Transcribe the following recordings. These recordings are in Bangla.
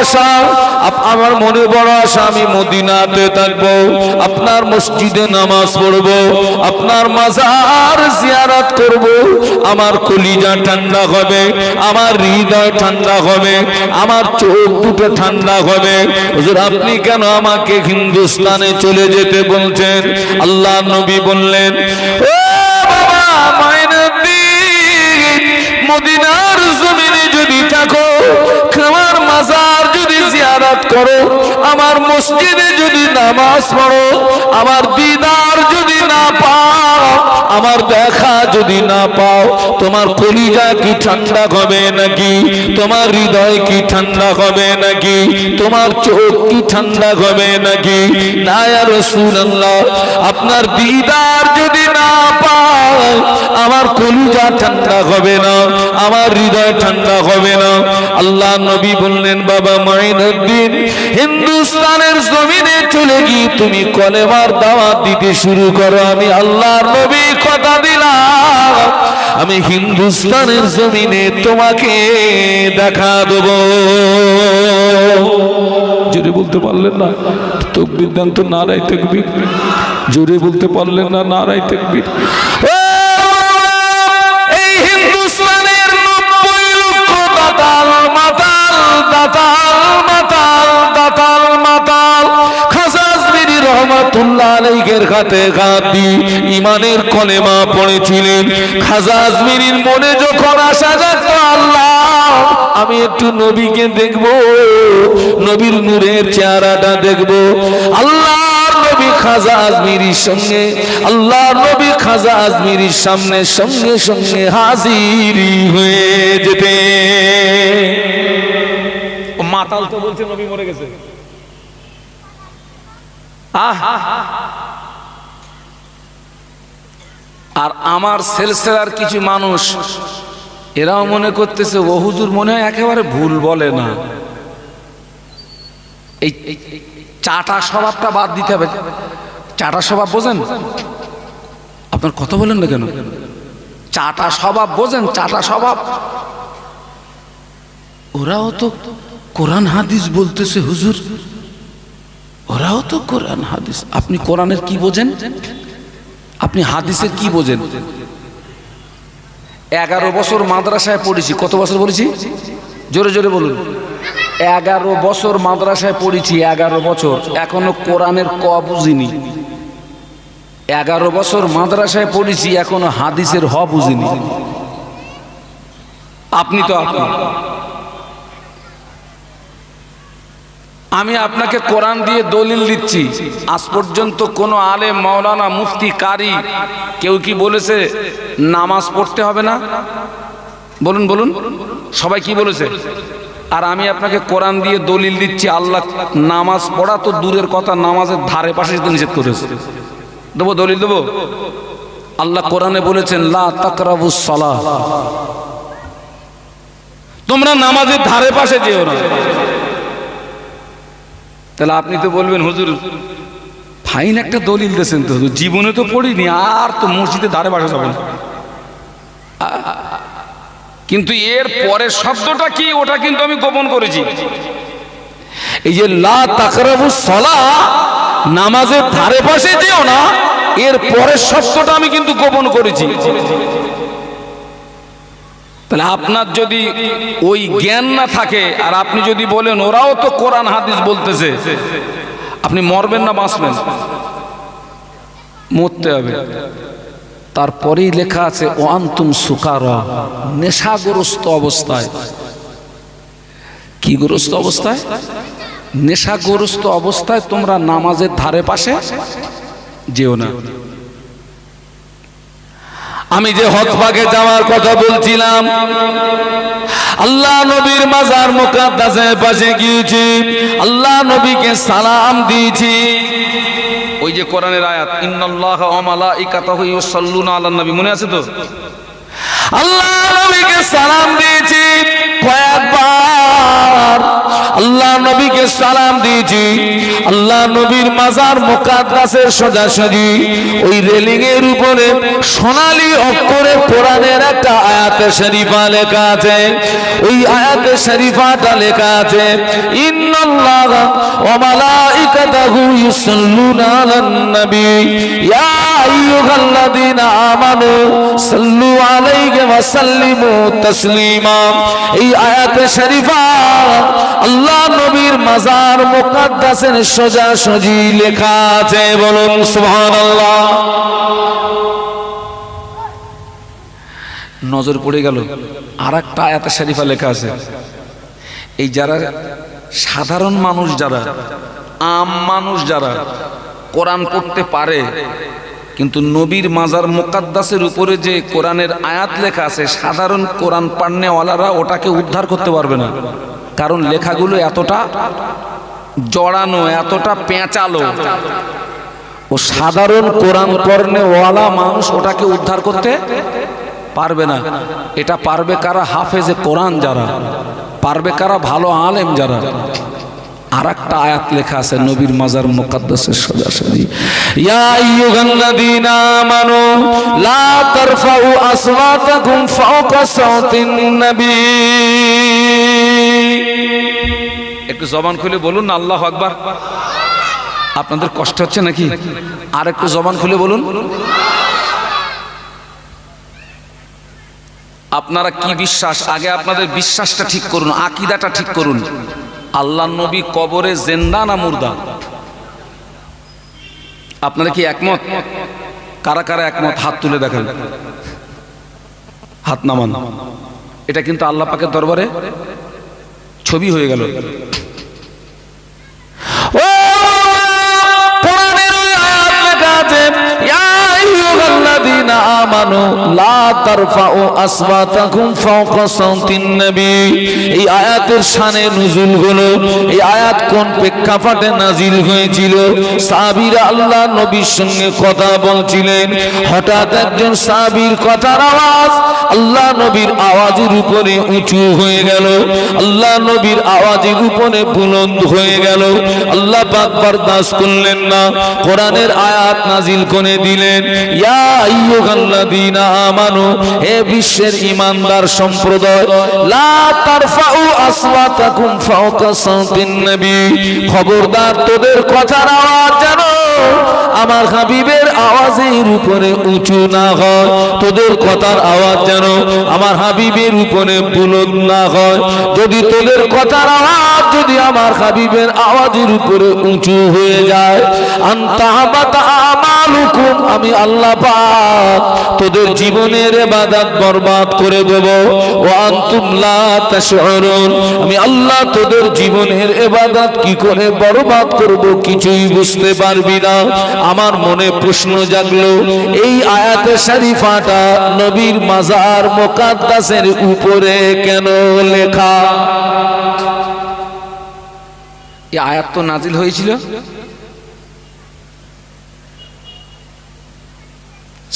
আশা, আমার মনে বড় আশা আমি মদিনাতে থাকবো, আপনার মসজিদে নামাজ পড়বো, আপনার মাজার জিয়ারত করব। আমার কলিজা ঠান্ডা হবে, আমার হৃদয় ঠান্ডা হবে, আমার চোখ দুটো ঠান্ডা হবে। হুজুর আপনি কেন আমাকে হিন্দুস্তানে চলে যেতে বলছেন? আল্লাহ নবী বললেন, ও বাবা মাইনুদ্দিন, মদিনার জমিনে যদি থাকো, আমার মাজার যদি জিয়ারত করো, আমার মসজিদে যদি নামাজ পড়ো, আমার দিদার যদি না পাও, আমার দেখা যদি না পাও, তোমার কলিজা কি ঠান্ডা হবে নাকি? তোমার হৃদয় কি ঠান্ডা হবে নাকি? তোমার চোখ কি ঠান্ডা হবে নাকি? না ইয়া রাসূলুল্লাহ, আপনার দিদার যদি না পাও, আমার কলিজা ঠান্ডা হবে না, আমার হৃদয় ঠান্ডা হবে না। আল্লাহ নবী বললেন, বাবা মাইনুদ্দিন, হিন্দুস্তানের জমিনে চলে গিয়ে তুমি কলেমার দাওয়াত দিতে শুরু করো। আমি আল্লাহর নবী কথা দিলাম, আমি হিন্দুস্তানের জমিনে তোমাকে দেখা দেব। জোরে বলতে পারলেন না? তাকবীর দেন তো, নারায়ে তাকবীর। জোরে বলতে পারলেন না? নারায়ে তাকবীর। এই হিন্দুস্তানের 90 লক্ষ দাতাল মাতাল, দাতাল মাতাল, দাতাল মাতাল খাজা আজমিরী রহমাতুল্লাহ আলাইহির হাতে হাত দিয়ে ঈমানের কলেমা পড়েছিলেন। খাজা আজমিরীর মনে যখন আসা যেত, আল্লাহ আমি একটু নবীকে দেখব, নবীর নূরের চেহারাটা দেখব, আল্লাহর নবী খাজা আজমিরীর সঙ্গে, আল্লাহর নবী খাজা আজমিরীর সামনে সঙ্গে সঙ্গে হাজির হয়ে যেতে। মাতাল তো বলছে নবী মরে গেছে। আর আমার সিলসিলার কিছু মানুষ এরাও মনে করতেছে ও হুজুর মনে হয় একেবারে ভুল বলে না। এই চাটা স্বভাবটা বাদ দিতে হবে। চাটা স্বভাব বোঝেন? আপনার কথা বলেন না কেন? চাটা স্বভাব বোঝেন? চাটা স্বভাব। ওরাও তো কোরআন হাদিস বলতেছে হুজুর, ওরাও তো কোরআন হাদিস। আপনি কোরআনের কি বোঝেন? আপনি হাদিসের কি বোঝেন? 11 বছর মাদ্রাসায় পড়েছি। কত বছর পড়েছি? জোরে জোরে বলুন। 11 বছর মাদ্রাসায় পড়েছি, 11 বছর, এখনো কোরআনের ক বুঝিনি। 11 বছর মাদ্রাসায় পড়েছি, এখনো হাদিসের হ বুঝিনি। আপনি তো আপনি। আমি আপনাকে কোরআন দিয়ে দলিল দিচ্ছি, আজ পর্যন্ত কোনো আলেম, মাওলানা, মুফতি, কারি কেউ কি বলেছে নামাজ পড়তে হবে না? বলুন বলুন, সবাই কি বলেছে? আর আমি আপনাকে কোরআন দিয়ে দলিল দিচ্ছি, আল্লাহ নামাজ পড়া তো দূরের কথা, নামাজের ধারে পাশে যেতে নিষেধ করেছে। দেবো দলিল দেবো? আল্লাহ কোরআনে বলেছেন, লা তাকরাবুস সালাহ, তোমরা নামাজের ধারে পাশে যেও না। তাহলে আপনি তো বলবেন হুজুর ফাইন একটা দলিল দিয়েছেন তো, জীবনে তো পড়িনি, আর তো মসজিদে ধারে পাশে যাবেন। কিন্তু এর পরের শব্দটা কি, ওটা কিন্তু আমি গোপন করেছি। এই যে লা তাকরাবুস সালাহ, নামাজের ধারে পাশে যেও না, এর পরের শব্দটা আমি কিন্তু গোপন করেছি। তাহলে আপনার যদি ওই জ্ঞান না থাকে, আর আপনি যদি বলেন ওরাও তো কোরআন হাদিস বলতেছে, আপনি মরবেন না বাঁচবেন? মরতে হবে। তারপরেই লেখা আছে ও আনতুম সুকারা, নেশাগ্রস্ত অবস্থায়। কি গ্রস্ত অবস্থায়? নেশাগ্রস্ত অবস্থায় তোমরা নামাজের ধারে পাশে যেও না। আমি যে হজবাগে যাওয়ার কথা বলছিলাম, আল্লাহ নবীর মাজার মুকাদ্দাসের পাশে গিয়েছি, আল্লাহ নবীকে সালাম দিয়েছি। ওই যে কোরআনের আয়াত, ইন্নাল্লাহা ওয়া মালাইকাতাহু ইউসাল্লুনা আলান নবী, মনে আছে তো? আল্লাহ নবীকে সালাম দিয়েছি কয়েকবার। আল্লাহ নবীকে সালাম দিয়েছি, আল্লাহ নবীর মাজার মুকাদ্দাসের সোজাসুজি ওই রেলিং এর উপরে সোনালী অক্ষরে কোরআনের একটা আয়াতে শরীফা লেখা আছে। ওই আয়াতে শরীফাটা লেখা আছে, ইন্নাল্লাহা ওয়া মালাইকাতাহু ইউসাল্লুনা আলান নবী ইয়া আইয়ুহাল্লাযীনা আমানু সাল্লু আলাইহি ওয়া সাল্লিমু তাসলিমা। এই আয়াতে শরীফা আল্লাহ নবীর মাজার মুকাদ্দাসের সোজাসুজি লেখা আছে, বলুন সুবহানাল্লাহ। নজর পড়ে গেল আরেকটা আয়াতে শরীফা লেখা আছে, এই যারা সাধারণ মানুষ, যারা আম মানুষ, যারা কোরআন পড়তে পারে কিন্তু নবীর মাজার মুকাদ্দাসের উপরে যে কোরআনের আয়াত লেখা আছে, সাধারণ কোরআন পান্নেওয়ালারা ওটাকে উদ্ধার করতে পারবে না, কারণ লেখাগুলো এতটা জড়ানো, এতটা পেঁচালো। ও সাধারণ কোরআন পড়নেওয়ালা মানুষ ওটাকে উদ্ধার করতে পারবে না। এটা পারবে কারা? হাফেজে কোরআন যারা, পারবে কারা? ভালো আলেম যারা। আর একটা আয়াত লেখা আছে নবীর মাজার মুকাদ্দাসের সোজাসুজি, ইয়া আইয়ুহাল্লাযীনা আমানু লা তারফাউ আসওয়াতাকুম ফাওকা সাওতিন নবী। একটু জবান খুলে বলুন না আল্লাহু আকবার। আপনাদের কষ্ট হচ্ছে নাকি? আর একটু জবান খুলে বলুন। আপনারা কি বিশ্বাস? আগে আপনাদের বিশ্বাসটা ঠিক করুন, আকীদাটা ঠিক করুন। আল্লাহ নবী কবরে জিন্দা না মুর্দা? আপনারা কি একমত? কারা কারা একমত হাত তুলে দেখেন, হাত নামান। এটা কিন্তু আল্লাহ পাকের দরবারে ছবি হয়ে গেল। ও কোরআনের আয়াত লেখা আছে, ইয়া আইয়ুহাল্লাযীনা আমানু লা তারফাউ আসওয়াতাকুম ফাওকা সাওতিন নবী। এই আয়াতের শানে নুজুল হলো, এই আয়াত কোন প্রেক্ষাপটে নাজিল হয়েছিল? সাহাবীরা আল্লাহ নবীর সঙ্গে কথা বলছিলেন, হঠাৎ একজন সাহাবীর কথার আওয়াজ আল্লাহ নবীর আওয়াজের উপরে উঁচু হয়ে গেল, আল্লাহ নবীর আওয়াজের উপরে বুলন্দ হয়ে গেল। আল্লাহ পাক বরদাস্ত করলেন না, কোরআনের আয়াত নাজিল করে দিলেন, ইয়া আইয়ুহাল্লাযীনা আমানু, হে বিশ্বের ঈমানদার সম্প্রদায়, লা তারফাউ আসওয়াতাকুম ফাওকা সাওতিন নবী, খবরদার তোদের কথার আওয়াজ যেন আমার হাবিবের আওয়াজের উপরে উঁচু না হয়, তোদের কথার আওয়াজ যেন আমার হাবিবের উপরে বুলন্দ না হয়। যদি তোদের কথার আওয়াজ যদি আমার হাবিবের আওয়াজের উপরে উঁচু হয়ে যায়, আনতাহাবাতা আমালুকুম, আমি আল্লাহ পাক তোদের জীবনের ইবাদত বরবাদ করে দেব। ও আনতুম লা তাশউরুন, আমি আল্লাহ তোদের জীবনের ইবাদত কি করে বরবাদ করব কিছুই বুঝতে পারবি না। আমার মনে প্রশ্ন জাগলো, এই আয়াতে শরীফাটা নবীর মাজার মুকাদ্দাসের উপরে কেন লেখা? এই আয়াত তো নাজিল হয়েছিল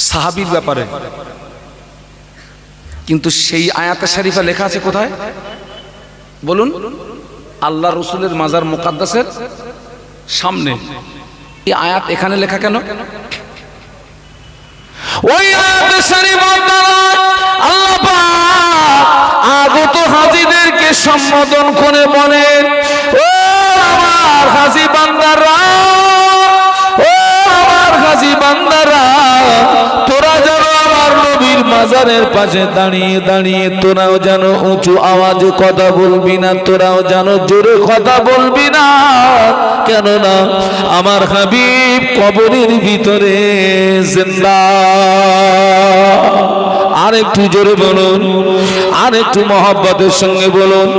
সাহাবীর ব্যাপারে, কিন্তু সেই আয়াতে শরীফা লেখা আছে কোথায় বলুন? আল্লাহ রসুলের মাজার মুকাদ্দাসের সামনে। এই আয়াত এখানে লেখা কেন? ওই আয়াতে শরীফা দ্বারা আল্লাহ পাক আগত হাজীদেরকে সম্বোধন করে বলেন, ও আমার হাজী বান্দারা, ও আমার হাজী বান্দারা, তোরা যেন আমার নবীর মাজারের পাশে দাঁড়িয়ে দাঁড়িয়ে তোরাও যেন উঁচু আওয়াজে কথা বলবি না, তোরাও যেন জোরে কথা বলবি না, কেননা আমার হাবিব কবরের ভিতরে জিন্দা। আর একটু জোরে বলুন, আর একটু মহব্বতের সঙ্গে বলুন,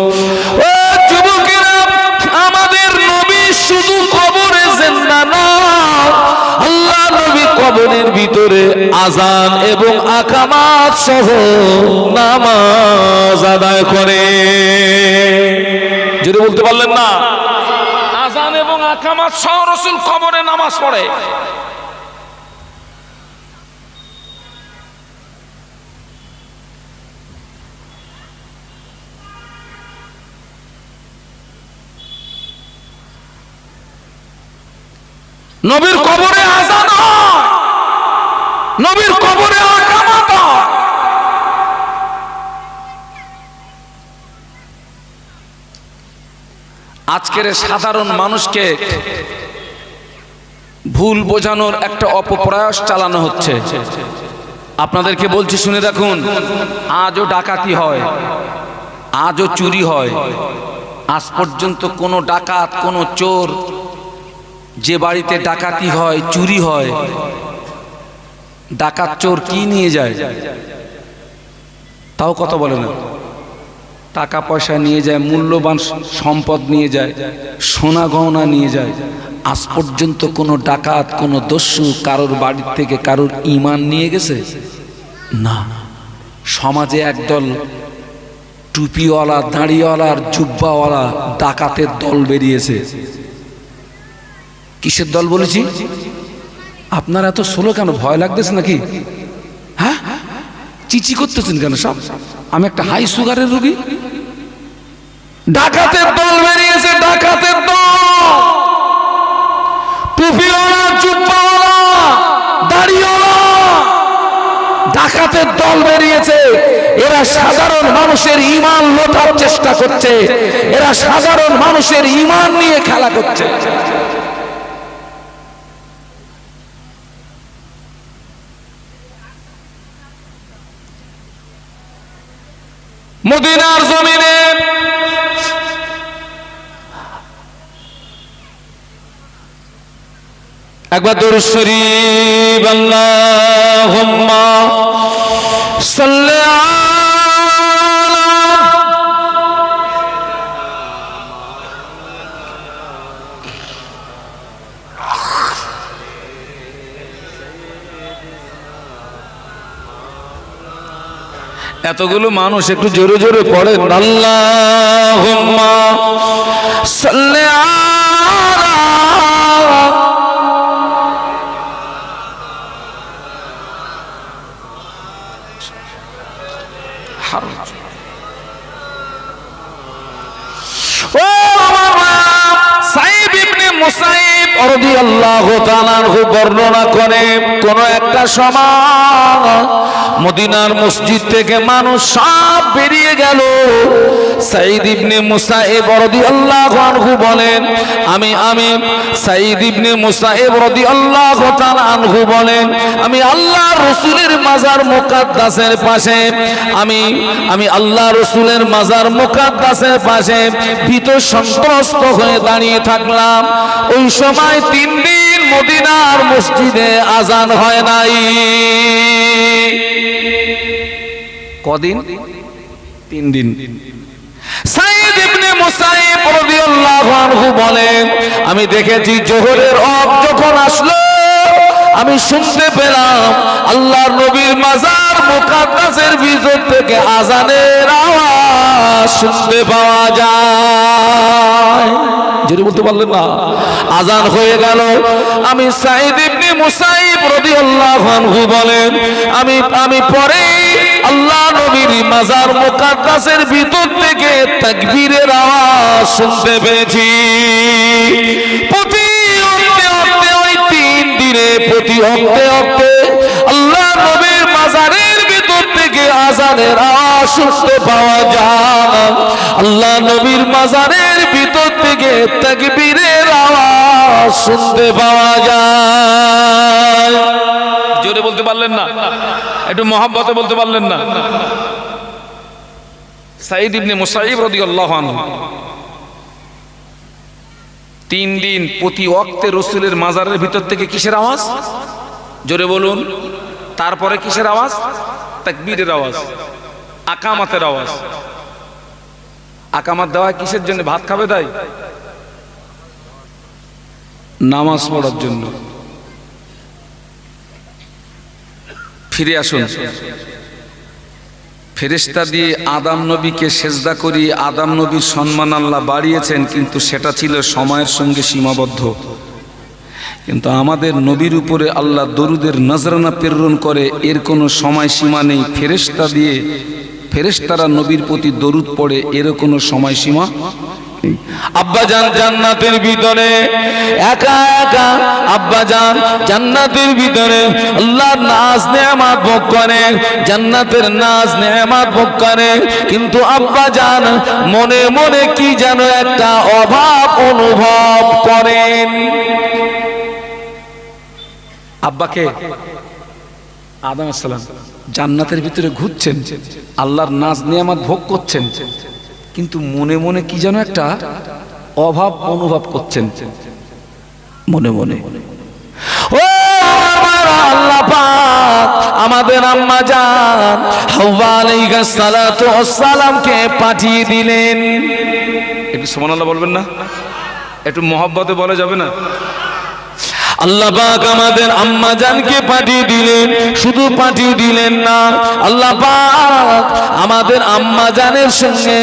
ও যুবকেরা, আমাদের নবী শুধু কবরে জিন্দা না, আল্লাহ নবী কবরের ভিতরে আযান এবং আকামাত সহ নামাজ আদায় করে। যদি বলতে পারলেন না, আযান এবং আকামাত সহ রাসূল কবরে নামাজ পড়ে। নবীর কবরে আযান হয়, নবীর কবরে আকামত হয়। আজকের সাধারণ মানুষকে ভুল বোঝানোর একটা অপপ্রয়াস চালানো হচ্ছে। আপনাদেরকে বলছি, শুনে রাখুন, আজও ডাকাতি হয়, আজও চুরি হয়। আজ পর্যন্ত কোনো ডাকাত, কোনো চোর, যে বাড়িতে ডাকাতি হয়, চুরি হয়, ডাকাত চোর কি নিয়ে যায়? তাও কথা বলে না। টাকা পয়সা নিয়ে যায়, মূল্যবান সম্পদ নিয়ে যায়, সোনা গহনা নিয়ে যায়। আজ পর্যন্ত কোনো ডাকাত, কোনো দস্যু কারোর বাড়ি থেকে কারোর ঈমান নিয়ে গেছে না। সমাজে একদল টুপিওয়ালা, দাড়িওয়ালার, জুব্বাওয়ালা ডাকাতের দল বেরিয়েছে। কিসের দল বলেছি? আপনারা এত স্লো কেন? ভয় লাগতেছে নাকি? হ্যাঁ, চিচি করতেছেন কেন সব? আমি একটা হাই সুগারের রোগী। ডাকাতের দল বেরিয়েছে, ডাকাতের দল, টুপিওয়ালা, জুব্বাওয়ালা, দাড়িওয়ালা ডাকাতের দল বেরিয়েছে। এরা সাধারণ মানুষের ঈমান লোটার চেষ্টা করছে, এরা সাধারণ মানুষের ঈমান নিয়ে খেলা করছে। মদিনার জমিনে একবার দুরূদ শরীফ আল্লাহুম্মা সাল্লি আলা এতগুলো মানুষ একটু জোরে জোরে পড়েন, আল্লাহুম্মা সাল্লি আলা সাইদ ইবনে মুসাইব রাদিয়াল্লাহু তাআলা আনহু বর্ণনা করে, কোন একটা সময় মদিনার মসজিদ থেকে মানুষ সব বেরিয়ে গেল। সাইদ ইবনে মুসাইব রাদিয়াল্লাহু আনহু বলেন, আমি সাইদ ইবনে মুসাইব রাদিয়াল্লাহু তাআলা আনহু বলেন, আমি আল্লাহর রাসূলের মাজার মুকাদ্দাসের পাশে, আমি আল্লাহর রাসূলের মাজার মুকাদ্দাসের পাশে ভীত সন্ত্রস্ত হয়ে দাঁড়িয়ে থাকলাম। ওই সময় 3 দিন মদিনার মসজিদে আজান হয় নাই। কদিন? 3 দিন। সাইদ ইবনে মুসাইব রাদিয়াল্লাহু আনহু বলেন, আমি দেখেছি জোহরের ওয়াক্ত যখন আসলো, আমি শুনতে পেলাম আল্লাহর নবীর মাজার মুকাদ্দাসের ভিতর থেকে আজানের আওয়াজ শুনতে পাওয়া যায়। যদি বলতে পারলেন না, আজান হয়ে গেল। আমি সাইদ ইবনে মুসাইব রাদিয়াল্লাহু আনহু বলেন, আমি পরে আল্লাহ নবীর মাজার মুকাদ্দাসের ভিতর থেকে তাকবীরের আওয়াজ শুনতে পেয়েছি। প্রতি অক্তে আল্লাহ নবীর মাজারের ভিতর থেকে আজানের আওয়াজ শুনতে পাওয়া যায়। আল্লাহ নবীর মাজারের ভিতর থেকে তাকবীরের আওয়াজ শুনতে পাওয়া যায়। জোরে বলতে পারলেন না? একটু মহব্বতে বলতে পারলেন না? সাইদ ইবনে মুসাইব রাদিয়াল্লাহু আনহু 3 দিন প্রতি ওয়াক্তে রাসূলের মাজারের ভিতর থেকে কিসের আওয়াজ? জোরে বলুন। তারপরে কিসের আওয়াজ? তাকবীরের আওয়াজ, আকামাতের আওয়াজ। আকামাত দেওয়া কিসের জন্য? ভাত খাবে তাই? নামাজ পড়ার জন্য। ফিরে আসুন। ফেরেশতা দিয়ে আদম নবীকে সেজদা করিয়ে আদম নবীর সম্মান আল্লাহ বাড়িয়েছেন, কিন্তু সেটা ছিল সময়ের সঙ্গে সীমাবদ্ধ। কিন্তু আমাদের নবীর উপরে আল্লাহ দরুদের নজরানা প্রেরণ করে, এর কোনো সময়সীমা নেই। ফেরেশতারা নবীর প্রতি দরুদ পড়ে, এর কোনো সময়সীমা আব্বাজান জান্নাতের ভিতরে একা একা, আব্বাজান জান্নাতের ভিতরে আল্লাহর নাজ নেয়ামত ভোগ করে, জান্নাতের নাজ নেয়ামত ভোগ করে, কিন্তু আব্বাজান মনে মনে কি যেন একটা অভাব অনুভব করেন। আব্বাকে আদম আলাইহিস সালাম জান্নাতের ভিতরে ঘুরছেন, আল্লাহর নাজ নেয়ামত ভোগ করছেন, কিন্তু মনে মনে কি যেন একটা অভাব অনুভব করছেন মনে মনে। ও আমার আল্লাহ পাক আমাদের আম্মা জান হাওয়া আলাইহিস সালাতু ওয়াস সালামকে পাঠিয়ে দিলেন। একটু সুবহানাল্লাহ বলবেন না? একটু মহব্বতে বলা যাবে না? আল্লাহ পাক আমাদের আম্মা জানকে পাঠিয়ে দিলেন, শুধু পাঠিয়ে দিলেন না, আল্লাহ পাক আমাদের আম্মা জানের সঙ্গে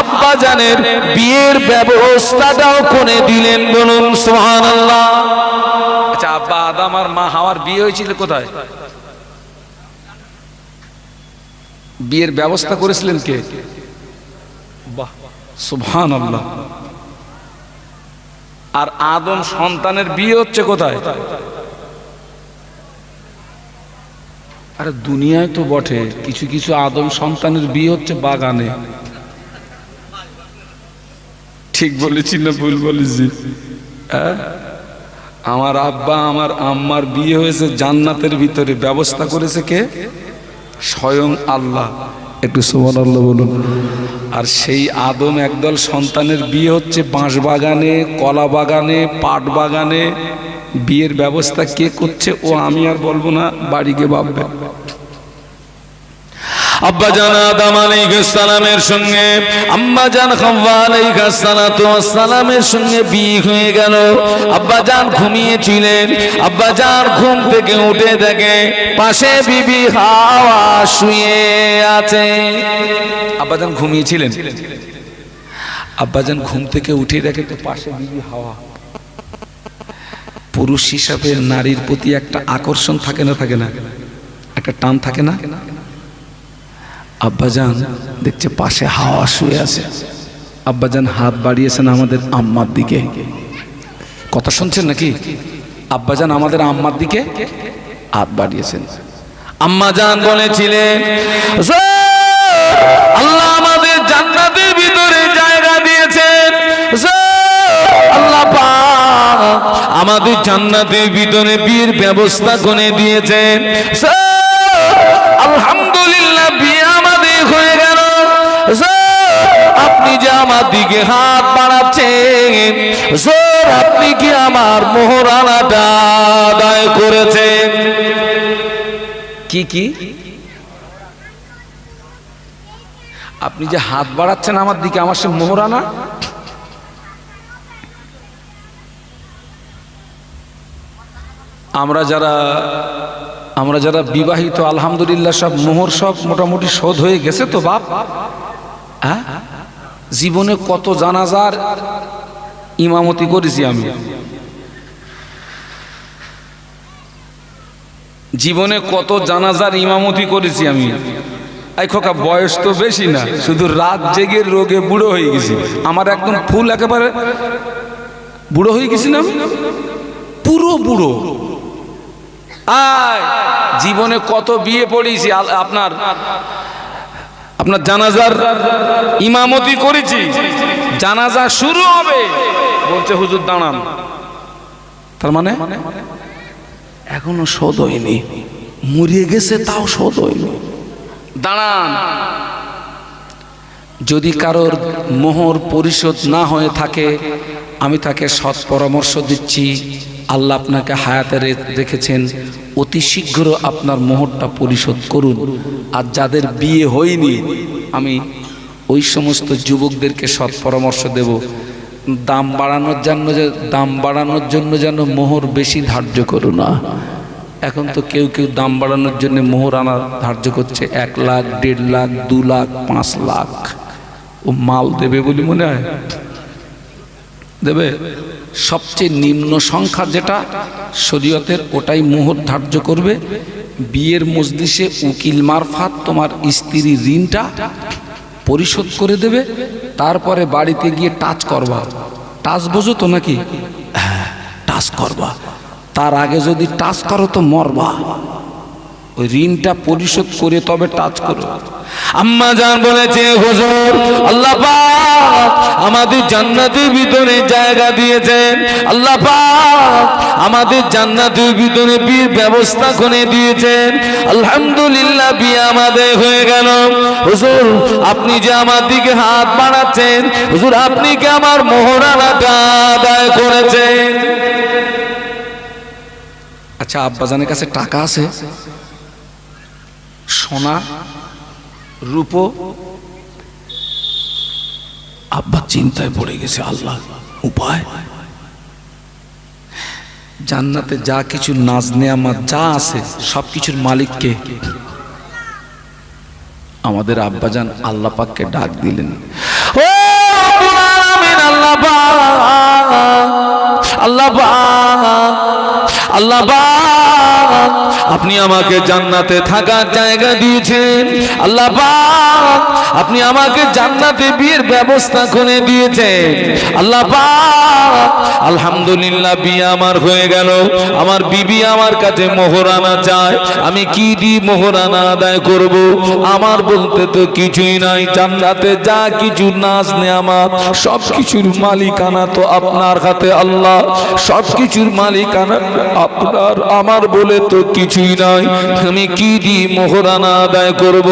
আব্বা জানের বিয়ের ব্যবস্থাটাও করে দিলেন। বলুন সুবহানাল্লাহ। আচ্ছা, আব্বা আদম আর মা হাওয়ার বিয়ে হয়েছিল কোথায়? বিয়ের ব্যবস্থা করেছিলেন কে? বাহ, সুবহানাল্লাহ। আর আদম সন্তানের বিয়ে হচ্ছে কোথায়? আরে দুনিয়ায় তো বটে, কিছু কিছু আদম সন্তানের বিয়ে হচ্ছে বাগানে। ঠিক বলেছি না ভুল বলেছি? আমার আব্বা আমার আম্মার বিয়ে হয়েছে জান্নাতের ভিতরে, ব্যবস্থা করেছে কে? স্বয়ং আল্লাহ। একটু সুবহানাল্লাহ বলুন। আর সেই আদম একদল সন্তানের বিয়ে হচ্ছে বাঁশ বাগানে, কলা বাগানে, পাট বাগানে। বিয়ের ব্যবস্থা কে করছে ও আমি আর বলবো না, বাড়ি গিয়ে ভাববে। আব্বাজান আদম আলাইহিস সালামের সঙ্গে আম্মাজান হাওয়া আলাইহিস সালাতু ওয়াস সালামের সঙ্গে বিয়ে হয়ে গেল। আব্বাজান ঘুমিয়েছিলেন, আব্বাজান ঘুম থেকে উঠে দেখে পাশে বিবি হাওয়া শুয়ে আছে। আব্বাজান ঘুমিয়েছিলেন, আব্বাজান ঘুম থেকে উঠে দেখে তো পাশে বিবি হাওয়া। পুরুষ হিসাবে নারীর প্রতি একটা আকর্ষণ থাকে না, থাকে না? একটা টান থাকে না? আব্বাজান দেখছে পাশে হাওয়া শুয়ে আছে। আব্বাজান হাত বাড়িয়েছেন আমাদের আম্মার দিকে। কথা শুনছেন নাকি? আব্বাজান আমাদের আম্মার দিকে হাত বাড়িয়েছেন। আম্মাজান বলেছিলেন, আল্লাহ আমাদের জান্নাতের ভিতরে জায়গা দিয়েছেন, আল্লাহ পাক আমাদের জান্নাতের ভিতরে বিয়ের ব্যবস্থা করে দিয়েছেন। আলহামদুলিল্লাহ, বিয়ে আমাদের হয়ে গেল। আপনি যে আমার দিকে হাত বাড়াচ্ছেন, আপনি কি আমার মোহরানাটা আদায় করেছেন? কি কি? আপনি যে হাত বাড়াচ্ছেন আমার দিকে, আমার সে মোহরানা? আমরা যারা বিবাহিত, আলহামদুলিল্লাহ সব মোহর সব মোটামুটি শোধ হয়ে গেছে তো বাপ? হ্যাঁ, জীবনে কত জানাজার ইমামতি করেছি আমি, জীবনে কত জানাজার ইমামতি করেছি আমি। এই খোকা, বয়স তো বেশি না, শুধু রাত জেগে রোগে বুড়ো হয়ে গেছি। আমার একদম ফুল একেবারে বুড়ো হয়ে গেছি না আমি, পুরো বুড়ো। জীবনে কত বিয়ে পড়েছি, আপনার জানাজার ইমামতি করেছি। জানাজা শুরু হবে, বলছে হুজুর দাঁড়ান। তার মানে এখনো শোধ হয়নি, মরিয়ে গেছে তাও শোধ হয়নি, দাঁড়ান। যদি কারোর মোহর পরিশোধ না হয়ে থাকে, আমি তাকে সৎ পরামর্শ দিচ্ছি, আল্লাহ আপনাকে হায়াতে রেখেছেন, অতি শীঘ্র আপনার মোহরটা পরিশোধ করুন। আর যাদের বিয়ে হয়নি, আমি ওই সমস্ত যুবকদেরকে সৎ পরামর্শ দেব, দাম বাড়ানোর জন্য যেন মোহর বেশি ধার্য করো না। এখন তো কেউ কেউ দাম বাড়ানোর জন্য মোহর আনা ধার্য করছে 1 লাখ, 1.5 লাখ, 2 লাখ, 5 লাখ। ও মাল দেবে বলে মনে হয়? দেবে? সবচেয়ে নিম্ন সংখ্যা যেটা শরীয়তের, ওটাই মোহর ধার্য করবে। বিয়ের মজলিসে উকিল মারফাত তোমার স্ত্রীর ঋণটা পরিশোধ করে দেবে, তারপরে বাড়িতে গিয়ে টাচ করবা। টাচ বোঝো তো নাকি? হ্যাঁ, টাচ করবা। তার আগে যদি টাচ করো তো মরবা। ওই ঋণটা পরিশোধ করে তবে টাচ করো। আম্মা জান বলেছে, হুজুর আল্লাহ পাক আমাদের জান্নাতের ভিতরে জায়গা দিয়েছেন, আল্লাহ পাক আমাদের জান্নাতের ভিতরে বিয়ের ব্যবস্থা করে দিয়েছেন, আলহামদুলিল্লাহ বিয়ে আমাদের হয়ে গেল। হুজুর আপনি যে আমার দিকে হাত বাড়াচ্ছেন, হুজুর আপনি কি আমার মোহরানাটা আদায় করেছেন? আচ্ছা, আব্বাজানের কাছে টাকা আছে, সোনা রূপো, আব্বা চিন্তায় পড়ে গেছে, আল্লাহ উপায়? জান্নাতে যা কিছু নাজ নেয়ামত যা আছে সবকিছুর মালিককে? আমাদের আব্বাজান আল্লাহ পাককে ডাক দিলেন, ও আল্লাহ পাক, আল্লাহ পাক, আল্লাহ পাক আপনি আমাকে জান্নাতে থাকার জায়গা দিয়েছেন, আল্লাহ পাক আপনি আমাকে জান্নাতে বিয়ের ব্যবস্থা করে দিয়েছেন, আল্লাহ পাক আলহামদুলিল্লাহ বিয়ে আমার হয়ে গেল। আমার বিবি আমার কাছে মোহরানা চায়, আমি কি দিয়ে মোহরানা আদায় করব? আমার বলতে তো কিছুই নাই, জান্নাতে যা কিছু নাজ নেয়ামত সব কিছুর মালিকানা তো আপনার হাতে, আল্লাহ সব কিছুর মালিকানা আপনার, আমার বলে তো কিছুই নাই, আমি কি দিয়ে মোহরানা আদায় করব?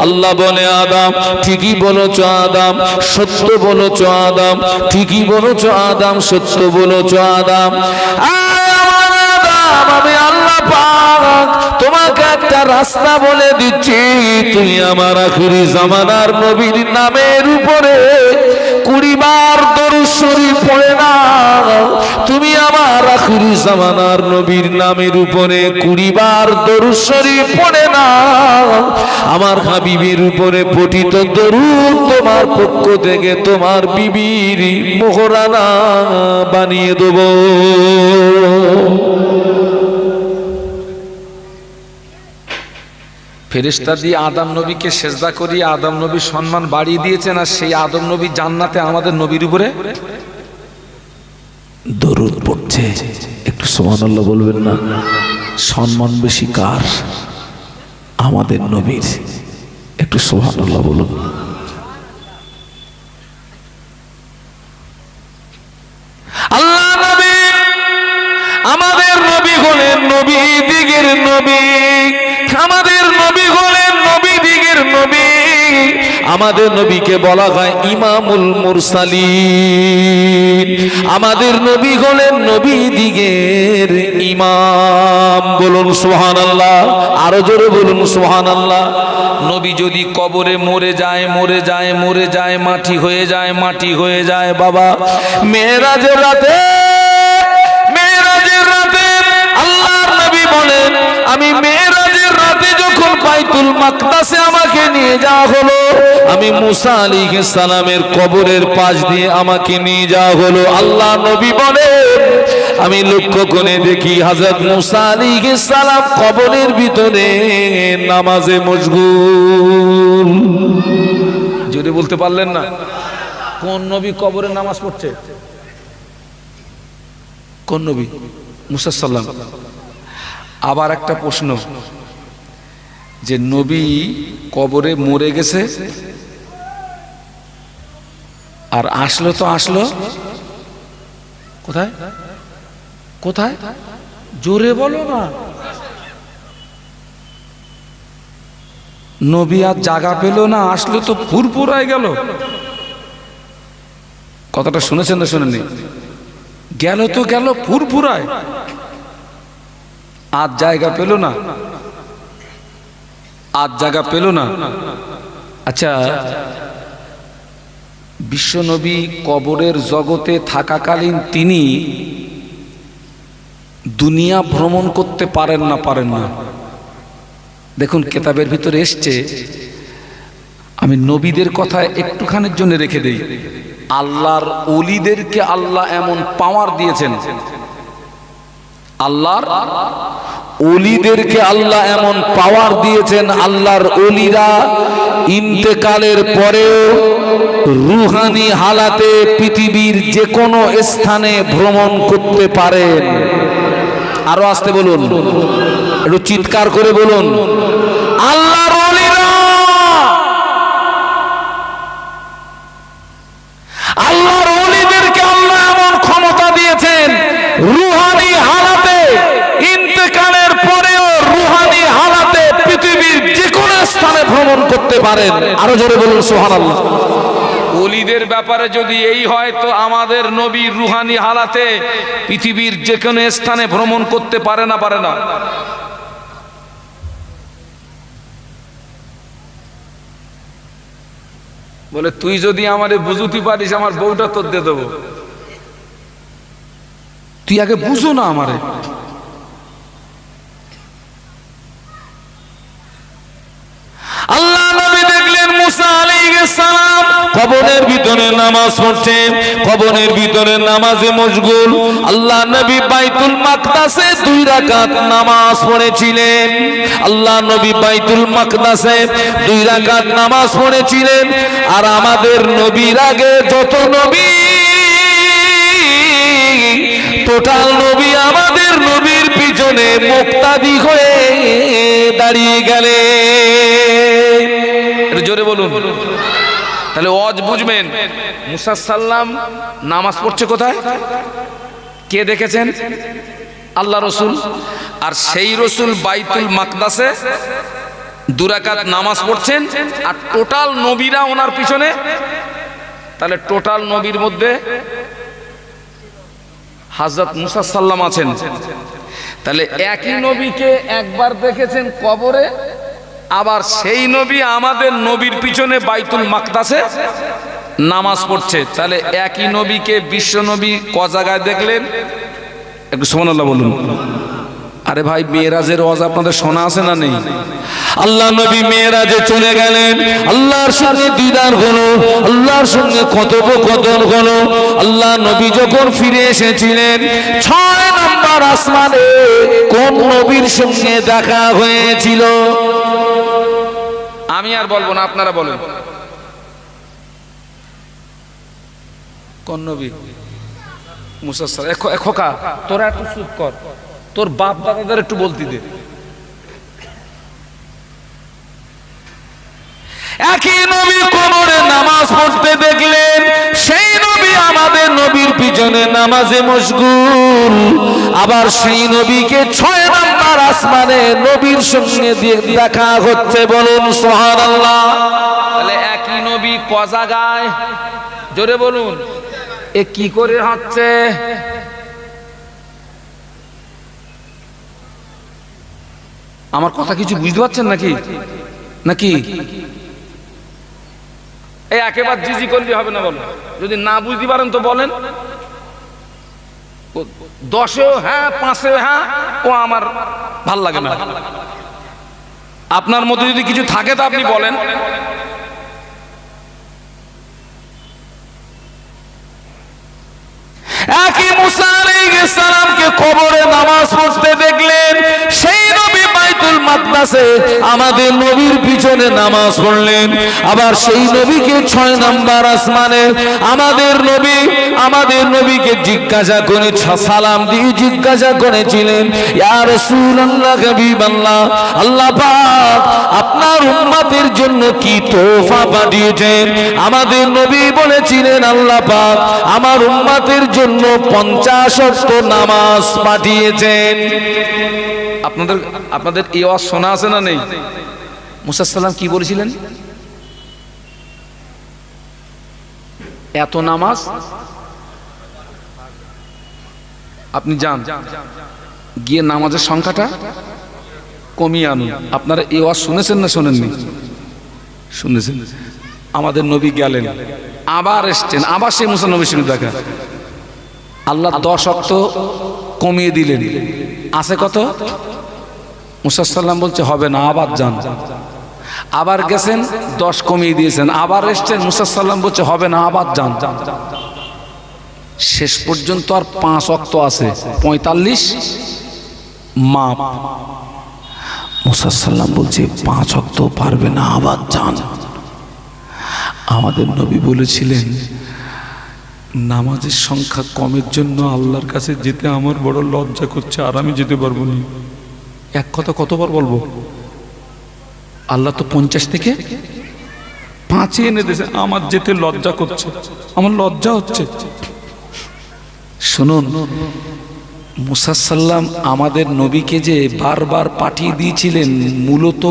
আল্লাহ বলে, আদম ঠিকই বলেছ, আদম সত্য বলেছ, আদম ঠিকই বলেছ, আদম সত্য বলেছ, আদম আমি আল্লাহ পাক তোমাকে একটা রাস্তা বলে দিচ্ছি, তুমি আমার আখিরি জামানার নবীর নামের উপরে 20 বার দরুদ শরীফ পড়ে না। তুমি আমার আখিরি জামানার নবীর নামের উপরে 20 বার দরুদ শরীফ পড়ে না, আমার হাবিবের উপরে পঠিত দরুদ তোমার পক্ষ থেকে তোমার বিবির মোহরানা বানিয়ে দেব। ফেরেশতা দিয়ে আদম নবীকে সেজদা করিয়ে আদম নবীর সম্মান বাড়িয়ে দিয়েছেন, আর সেই আদম নবী জান্নাতে আমাদের নবীর উপরে দরুদ পড়ছে। একটু সুবহানাল্লাহ বলবেন না? সম্মান বেশি কার? আমাদের নবীর। একটু সুবহানাল্লাহ বলুন। আল্লাহ নবী আমাদের নবী হলেন নবী দিগের নবী, আমাদের নবী হলেন নবী দিগের নবী, আমাদের নবীকে বলা হয় ইমামুল মুরসালিন, আমাদের নবী হলেন নবী দিগের ইমাম। বলুন সুবহানাল্লাহ, আরো জোরে বলুন সুবহানাল্লাহ। নবী যদি কবরে মরে যায়, মরে যায়, মরে যায়, মাটি হয়ে যায়, মাটি হয়ে যায়, বাবা মেরাজের রাতে, মেরাজের রাতে আল্লাহর নবী বলেন, আমি মেরাজের রাতে যখন বাইতুল মাকদাসে আমাকে নিয়ে যাওয়া হলো, আমি মুসা আলাইহিস সালামের কবরের পাশ দিয়ে আমাকে নিয়ে যাওয়া হলো, আল্লাহ নবী বলেন আমি লক্ষ্য করে দেখি হযরত মুসা আলাইহিস সালাম কবরের ভিতরে নামাজে মশগুল। যদি বলতে পারলেন না কোন নবী কবরে নামাজ পড়ছে? কোন নবী? মুসা সাল্লাম। আবার একটা প্রশ্ন, যে নবী কবরে মরে গেছে আর আসলো তো আসলো কোথায়? কোথায়? জোরে বলো না। নবী আর জায়গা পেল না, আসলো তো ফুরফুরায় গেল। কথাটা শুনেছেন না শুনেননি? গেল তো গেল ফুরফুরায়, আর জায়গা পেল না, আর জায়গা পেল না। আচ্ছা, বিশ্বনবী কবরের জগতে থাকাকালীন তিনি দুনিয়া ভ্রমণ করতে পারেন না? পারেন না? দেখুন কেতাবের ভিতরে এসছে, আমি নবীদের কথা একটুখানির জন্য রেখে দেই। আল্লাহর ওলিদেরকে আল্লাহ এমন পাওয়ার দিয়েছেন, আল্লাহর ওলিদেরকে আল্লাহ এমন পাওয়ার দিয়েছেন, আল্লাহর ওলিরা ইন্তেকালের পরেও রুহানি হালাতে পৃথিবীর যে কোনো স্থানে ভ্রমণ করতে পারেন। আরো আসতে বলুন, একটু চিৎকার করে বলুন, আল্লাহর ওলিরা, আল্লাহর ওলিদেরকে আল্লাহ এমন ক্ষমতা দিয়েছেন, রুহানি হালাতে ইন্তেকালের পরেও রুহানি হালাতে পৃথিবীর যে কোনো স্থানে ভ্রমণ করতে পারেন। আরো জোরে বলুন সুবহানাল্লাহ। ওলিদের ব্যাপারে যদি এই হয়, তো আমাদের নবী রুহানি হালাতে পৃথিবীর যে কোনো স্থানে ভ্রমণ করতে পারে না? পারে না? বলে তুই যদি আমারে বুঝুতে পারিস, আমার বউটা তোর দিয়ে দেবো। তুই আগে বুঝো না আমারে। আল্লাহ নবী দেখলেন মুসা আলাইহিস সালাম কবরের ভিতরে নামাজ পড়ছেন, কবরের ভিতরে নামাজে মশগুল। আল্লাহ নবী বাইতুল মাকদাসে 2 রাকাত নামাজ পড়েছিলেন। আল্লাহ নবী বাইতুল মাকদাসে 2 রাকাত নামাজ পড়েছিলেন। আর আমাদের নবীর আগে যত নবী, টোটাল নবী আমাদের নবীর পিছনে মুক্তাদি হয়ে দাঁড়িয়ে গেলেন। জোরে বলুন। তাহলে ওয়াজ বুঝবেন, মুসা সাল্লাম নামাজ পড়ছে কোথায়? কে দেখেছেন? আল্লাহ রসুল। আর সেই রসুল বাইতুল মাকদাসে 2 রাকাত নামাজ পড়ছেন, আর টোটাল নবীরা ওনার পিছনে। তাহলে টোটাল নবীর মধ্যে হযরত মুসা সাল্লাম আছেন। তাহলে একই নবীকে একবার দেখেছেন কবরে, আবার সেই নবী আমাদের নবীর পিছনে বাইতুল মাকদাসে নামাজ পড়ছে। তাহলে একই নবীকে বিশ্ব নবী ক জায়গায় দেখলেন? একটু সুবহানাল্লাহ বলুন। আরে ভাই, মেরাজের ওয়াজ আপনাদের শোনা আছে না নেই? আল্লাহ নবী মেরাজে চলে গেলেন, আল্লাহর সঙ্গে দিদার হলো, আল্লাহর সঙ্গে কথোপকথন হলো। আল্লাহ নবী যখন ফিরে এসেছিলেন, 6 নম্বর আসমানে কোন নবীর সঙ্গে দেখা হয়েছিল? আমি আর বলবো না, আপনারা বলেন। কোন নবী? মুসা সাল্লাল্লাহু। খোকা, তোরা একটু চুপ কর, তোর বাপ দাদাদের একটু বলতে দে। একই নবী কবরে নামাজ পড়তে দেখলেন, সেই নবী আমাদের নবীর পিছনে নামাজে মশগুল। আবার সেই নবীকে 6 নম্বর আসমানে নবীর সঙ্গে দেখা হচ্ছে। বলুন সুবহানাল্লাহ। তাহলে একই নবী ক জায়গায়? জোরে বলুন। এ কি করে হচ্ছে? আমার কথা কিছু বুঝতে পারছেন নাকি? নাকি এই একেবারে জিজি করলে হবে না? বলো, যদি না বুঝতে পারেন তো বলেন। 10এও হ্যাঁ, 5এও হ্যাঁ, ও আমার ভাল লাগে না। আপনার মধ্যে যদি কিছু থাকে তো আপনি বলেন। একই মুসা আলাইহিস সালামকে কবরে নামাজ পড়তে দেখলেন, সেই নবী বাইতুল মাকদাসে আমাদের নবীর পিছনে নামাজ পড়লেন। আবার সেই নবীকে 6 নম্বর আসমানে আমাদের নবীকে জিজ্ঞাসা করে, সালাম দিয়ে জিজ্ঞাসা করেছিলেন, ইয়া রাসূলুল্লাহ, হাবিবাল্লাহ, আল্লাহ পাক আপনার উম্মতের জন্য কি তোহফা পাঠিয়েছেন? আমাদের নবী বলেছিলেন, আল্লাহ পাক আমার উম্মতের জন্য 50 ওয়াক্ত নামাজ পাঠিয়েছেন। আপনাদের এই ওয়াজ শোনা আছে না নেই? মুসা সাল্লাম কি বলেছিলেন? এত নামাজ আপনি যান, গিয়ে নামাজের সংখ্যাটা কমিয়ে আনুন। আপনারা এই ওয়াজ শুনেছেন না শোনেননি? শুনেছেন। আমাদের নবী গেলেন, আবার এসছেন, আবার সেই মুসা নবীর সঙ্গে দেখা। আল্লাহ 10 ওয়াক্ত কমিয়ে দিলেন। আছে কত? মুসা সাল্লাম বলছে হবে না, আবার যান। আবার গেছেন, 10 কমিয়ে দিয়েছেন। আবার এসছেন, মুসা সাল্লাম বলছে হবে না, আবার যান। শেষ পর্যন্ত আর 5 ওয়াক্ত আছে, 45 মাপ। মুসা সাল্লাম বলছে 5 ওয়াক্ত পারবে না, আবার যান। আমাদের নবী বলেছিলেন নামাজের সংখ্যা কমের জন্য আল্লাহর কাছে যেতে আমার বড় লজ্জা করছে, আর আমি যেতে পারবো না। এক কথা কতবার বলবো? আল্লাহ তো 50 থেকে 5 এনে দিয়েছে, আমার যেতে লজ্জা করছে, আমার লজ্জা হচ্ছে। শুনুন, মুসা সাল্লাম আমাদের নবীকে যে বারবার পাঠিয়ে দিয়েছিলেন মূলত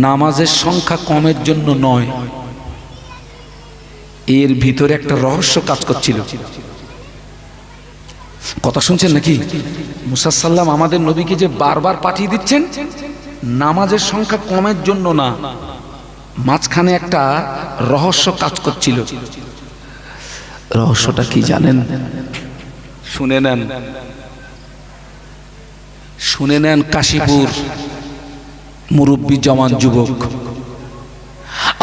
নামাজের সংখ্যা কমের জন্য নয়, এর ভিতরে একটা রহস্য কাজ করছিল। কথা শুনছেন নাকি? মুসা সাল্লাম আমাদের নবীকে যে বারবার পাঠিয়ে দিচ্ছেন নামাজের সংখ্যা কমের জন্য না, মাঝখানে একটা রহস্য কাজ করছিল। রহস্যটা কি জানেন? শুনে নেন, শুনে নেন। কাশীপুর মুরব্বী জওয়ান যুবক,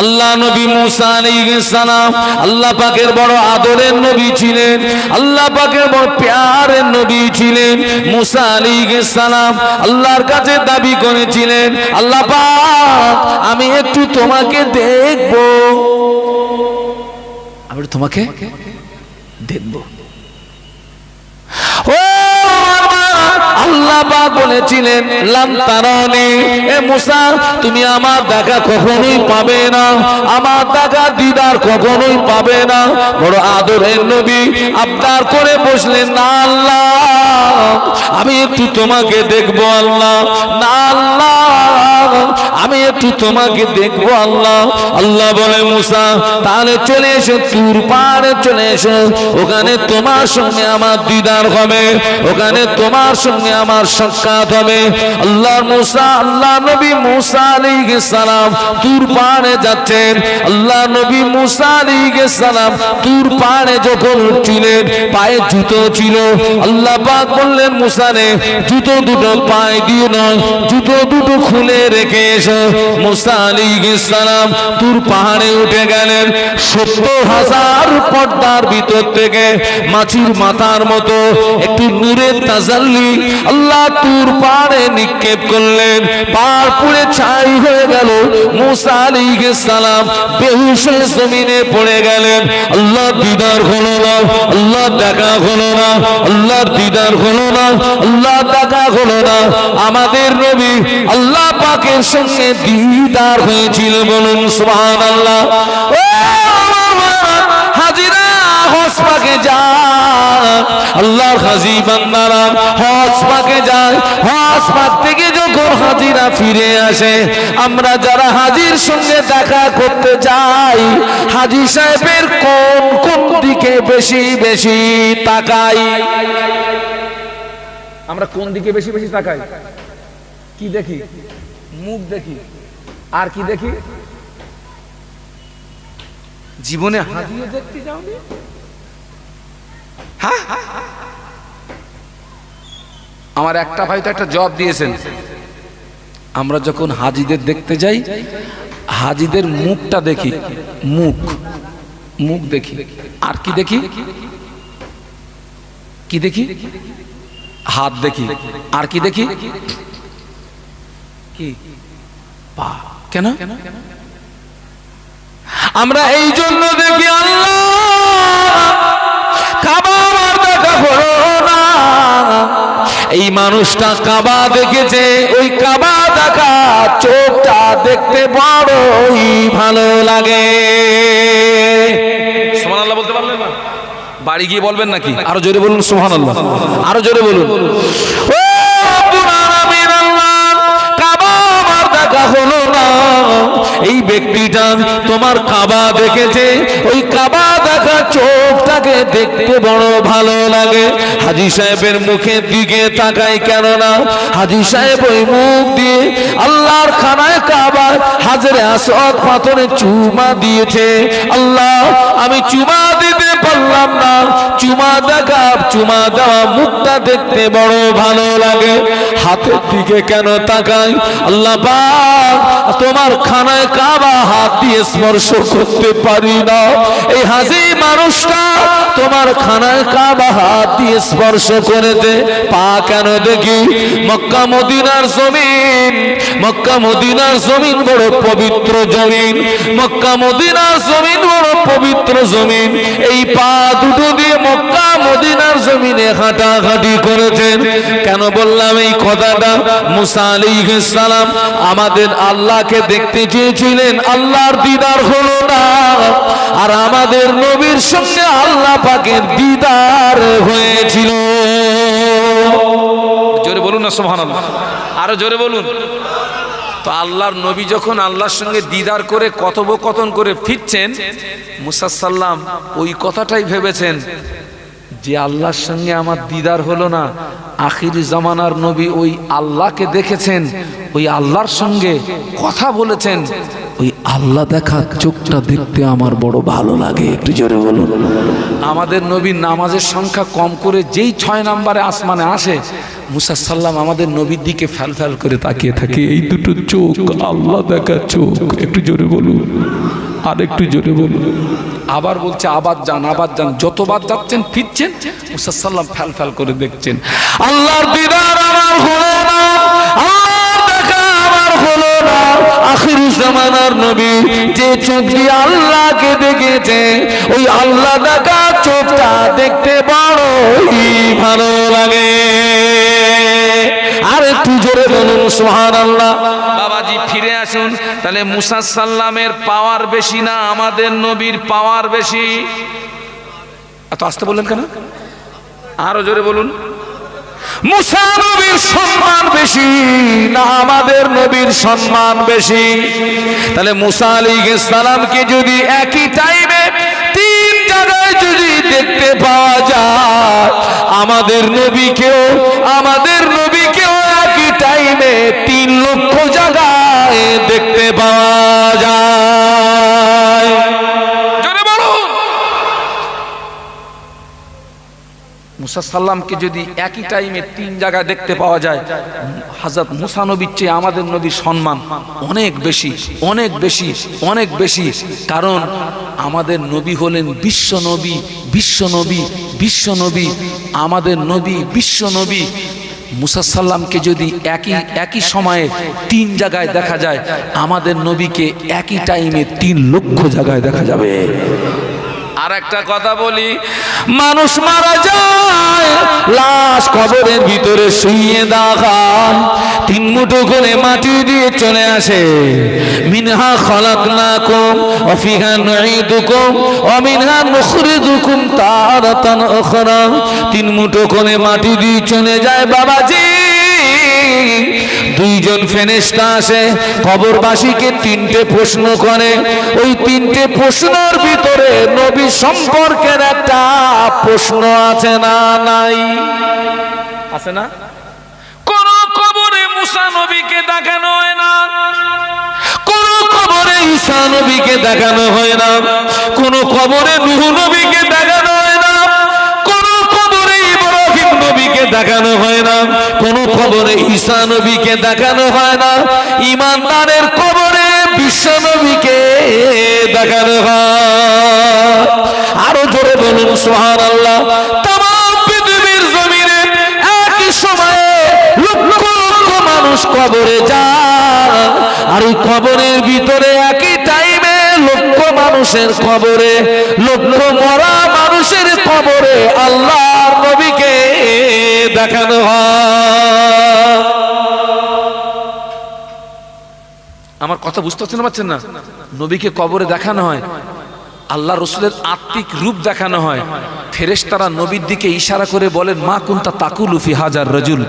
আল্লাহ নবী মুসা আলাইহিস সালাম আল্লাহ পাকের বড় আদরের নবী ছিলেন, আল্লাহ পাকের বড় প্যারের নবী ছিলেন। মুসা আলাইহিস সালাম আল্লাহর কাছে দাবি করেছিলেন, আল্লাহ পাক আমি একটু তোমাকে দেখব, আমি তোমাকে দেখব। ও আল্লাহ পাক বলেছিলেন লাম তারানি, এ মুসা তুমি আমার দেখা কখনোই পাবে না, আমার দেখা দিদার কখনোই পাবে না। বড় আদরের নবী আবদার করে বসলেন, না আল্লাহ আমি একটু তোমাকে দেখবো, আল্লাহ না আল্লাহ আমি একটু তোমাকে দেখবো আল্লাহ। আল্লাহ বলে মুসা তাহলে চলে এসো, তুর পাড়ে চলে এসো, ওখানে তোমার সঙ্গে আমার দিদার হবে, ওখানে তোমার সঙ্গে আমার সাক্ষাৎ হবে। আল্লাহ মুসা আল্লাহ নবী মুসা আলাইহিস সালাম তুর পাড়ে যাচ্ছেন। আল্লাহ নবী মুসা আলাইহিস সালাম তুর পাড়ে যখন উঠছিলেন পায়ে জুতো ছিল। আল্লাহ পাক বললেন মুসা রে জুতো দুটো পায়ে দিয়ে নয়, জুতো দুটো খুলে রেখে এসো। মুসা আলাইহিস সালাম তুর পাহাড়ে উঠে গেলেন। 70,000 পর্দার ভিতর থেকে মাছির মাথার মতো একটি নূরের তাজাল্লি আল্লাহ তুর পাহাড়ে নিক্ষেপ করলেন, পাহাড় পুড়ে ছাই হয়ে গেল। মুসা আলাইহিস সালাম বেহুশ হয়ে জমিনে পড়ে গেলেন। আল্লাহ দিদার হলো না, আল্লাহ দেখা হলো না, আল্লাহ দিদার হলো না, আল্লাহ দেখা হলো না। আমাদের নবী আল্লাহ পাকের সঙ্গে দিদার হয়েছিল, বলুন সুবহানাল্লাহ। ও হাজিরা হজ পাকে যায়, আল্লাহর হাজি বান্দারা হজ পাকে যায়, হজ পাক থেকে যখন হাজিরা ফিরে আসে, আমরা যারা হাজির সঙ্গে দেখা করতে যাই হাজি সাহেবের কোন কোন দিকে বেশি বেশি তাকাই? আমরা কোন দিকে বেশি বেশি তাকাই? কি দেখি? মুখ দেখি। আর কি দেখি? জীবনে হাজিয়ে দেখতে যাওনি? হ্যাঁ, আমার একটা ভাই তো একটা জব দিয়েছেন, আমরা যখন হাজিদের দেখতে যাই হাজিদের মুখটা দেখি, মুখ মুখ দেখি। আর কি দেখি? কি দেখি? হাত দেখি। আর কি দেখি? কি? পা। কেন? আমরা এই জন্য দেখি আল্লাহ কাবা আমার দেখা হলো না। এই মানুষটা কাবা দেখেছে, ওই কাবা দেখা চোখটা দেখতে বড়ই ভালো লাগে। সুবহানাল্লাহ বলতে পারলেন না? বাড়ি গিয়ে বলবেন নাকি? আরো জোরে বলুন সুবহানাল্লাহ, আরো জোরে বলুন। ও রব্বুল আলামিন, আল্লাহ কাবা আমার দেখা হলো না। এই ব্যক্তিটা তোমার কাবা দেখেছে, ওই কাবা দেখা চোখটাকে দেখতে বড় ভালো লাগে। হাজী সাহেবের মুখের দিকে তাকায়, কেননা হাজী সাহেব ওই মুখ দিয়ে আল্লাহর খানায় কাবা হাজরে আসওয়াদ পাথরে চুমা দিয়েছে। আল্লাহ আমি চুমা দিতে পারলাম না, চুমা দেখা চুমা দেওয়া মুখটা দেখতে বড় ভালো লাগে, হাতের দিকে কেন তাকাই? আল্লাহ পাক তোমার খানায় কাবা হাত দিয়ে স্পর্শ করতে পারি না, এই হাজি মানুষটা তোমার খানায় কাবা হাত দিয়ে স্পর্শ করেছে, পা কেন দেখি? মক্কা মদিনার জমিন, মক্কা মদিনার জমিন বড় পবিত্র জমিন, মক্কা মদিনার জমিন বড় পবিত্র জমিন, এই পা দুটো দিয়ে মক্কা মদিনার জমিনে হাঁটাহাঁটি করেছেন। কেন বললাম এই কথাটা? মুসা আলাইহিস সালাম আমাদের আল্লাহকে দেখতে চেয়েছিলেন, আল্লাহর দিদার হলো না, আর আমাদের নবীর সঙ্গে আল্লাহ পাকের দিদার হয়েছিল। জোরে বলুন না সুবহানাল্লাহ, আরো জোরে বলুন। তো আল্লাহর নবী যখন আল্লাহর সঙ্গে দিদার করে কথোপকথন করে ফিরছেন, মুসা সাল্লাম ওই কথাটাই ভেবেছেন যে আল্লাহর সঙ্গে আমার দিদার হলো না, আখিরি জামানার নবী ওই আল্লাহকে দেখেছেন, ওই আল্লাহর সঙ্গে কথা বলেছেন, ওই আল্লাহ দেখা চোখটা দেখতে আমার বড় ভালো লাগে। একটু জোরে বলুন। আমাদের নবী নামাজের সংখ্যা কম করে যেই 6 নম্বরে আসমানে আসে, মুসা সাল্লাম আমাদের নবীর দিকে ফ্যাল ফ্যাল করে তাকিয়ে থাকে, এই দুটো চোখ আল্লাহ দেখা চোখ। একটু জোরে বলুন, আর একটু জোরে বলুন। আবার বলছে আবার যান, আবার যান, যতবার যাচ্ছেন ফিরছেন মুসা সাল্লাম ফ্যাল ফ্যাল করে দেখছেন, আল্লাহর দিদার আমার হলো না, আল্লাহর দেখা আমার হলো না। আখির জামানার নবী যে চোখ দিয়ে আল্লাহকে দেখেছে, ওই আল্লাহ দেখা চোখটা দেখতে বড়ই ভালো লাগে। আর একটু জোরে বলুন সুবহানাল্লাহ। বাবাজি ফিরে আসুন, তাহলে মুসা সাল্লামের পাওয়ার বেশি না আমাদের নবীর পাওয়ার বেশি? এত আস্তে বললেন কেন? আরো জোরে বলুন। মুসা নবীর সম্মান বেশি না আমাদের নবীর সম্মান বেশি? তাহলে মুসা আলাইহিস সালামকে যদি একই টাইমে 3 জায়গায় যদি দেখতে পাওয়া যায়, আমাদের নবীকেও একই টাইমে 3 লক্ষ জায়গায় দেখতে পাওয়া যায়। জোরে বলুন। মুসা সাল্লামকে যদি একই টাইমে 3 জায়গায় দেখতে পাওয়া যায়, হযরত মুসা নবীর চেয়ে আমাদের নবীর সম্মান অনেক বেশি, অনেক বেশি, অনেক বেশি। কারণ আমাদের নবী হলেন বিশ্ব নবী, বিশ্ব নবী, বিশ্ব নবী, আমাদের নবী বিশ্ব নবী। মুসা সাল্লামকে যদি একই সময়ে 3 জায়গায় দেখা যায়, আমাদের নবীকে একই টাইমে 3 লক্ষ জায়গায় দেখা যাবে। আর একটা কথা বলি, মানুষ মারা যায়, লাশ কবরের ভিতরে শুইয়ে দেওয়া, 3 মুঠো করে মাটি দিয়ে চলে আসে, মিনহা খলাকনাকুম ওয়া ফিহা নুঈদুকুম ওয়া মিনহা নুখরিজুকুম তারাতান উখরা। 3 মুঠো করে মাটি দিয়ে চলে যায় বাবাজি। 2 জন ফেরেশতা আসে, কবরবাসীকে 3টে প্রশ্ন করে। ওই 3টে প্রশ্নের ভিতরে নবী সম্পর্কের একটা প্রশ্ন আছে না নাই? আছে না? কোন কবরে মুসা নবীকে দেখানো হয় না, কোন কবরে ঈসা নবীকে দেখানো হয় না, কোন কবরে নূহ নবীকে দেখানো হয় না, কোন কবরে ইব্রাহিম নবীকে দেখানো হয় না, কোন কবরে ঈসা নবীকে দেখানো হয় না। ঈমানদারের কবরে বিশ্ব নবীকে দেখানো হয়। আরো জোরে বলুন সুবহানাল্লাহ। তামাম পৃথিবীর জমিনে একই সময়ে লক্ষ লক্ষ মানুষ কবরে যায়, আর ওই কবরের ভিতরে একই টাইমে লক্ষ মানুষের কবরে, লক্ষ মরা মানুষের কবরে আল্লাহর নবীকে দেখানো হয়। আমার কথা বুঝতে পারছেন না? নবীকে কবরে দেখানো হয়, আল্লাহ রসুলের আত্মিক রূপ দেখানো হয়। ফেরেশতারা নবীর দিকে ইশারা করে বলেন, মা কুনতা তাকুলু ফি হাজার রাজুল,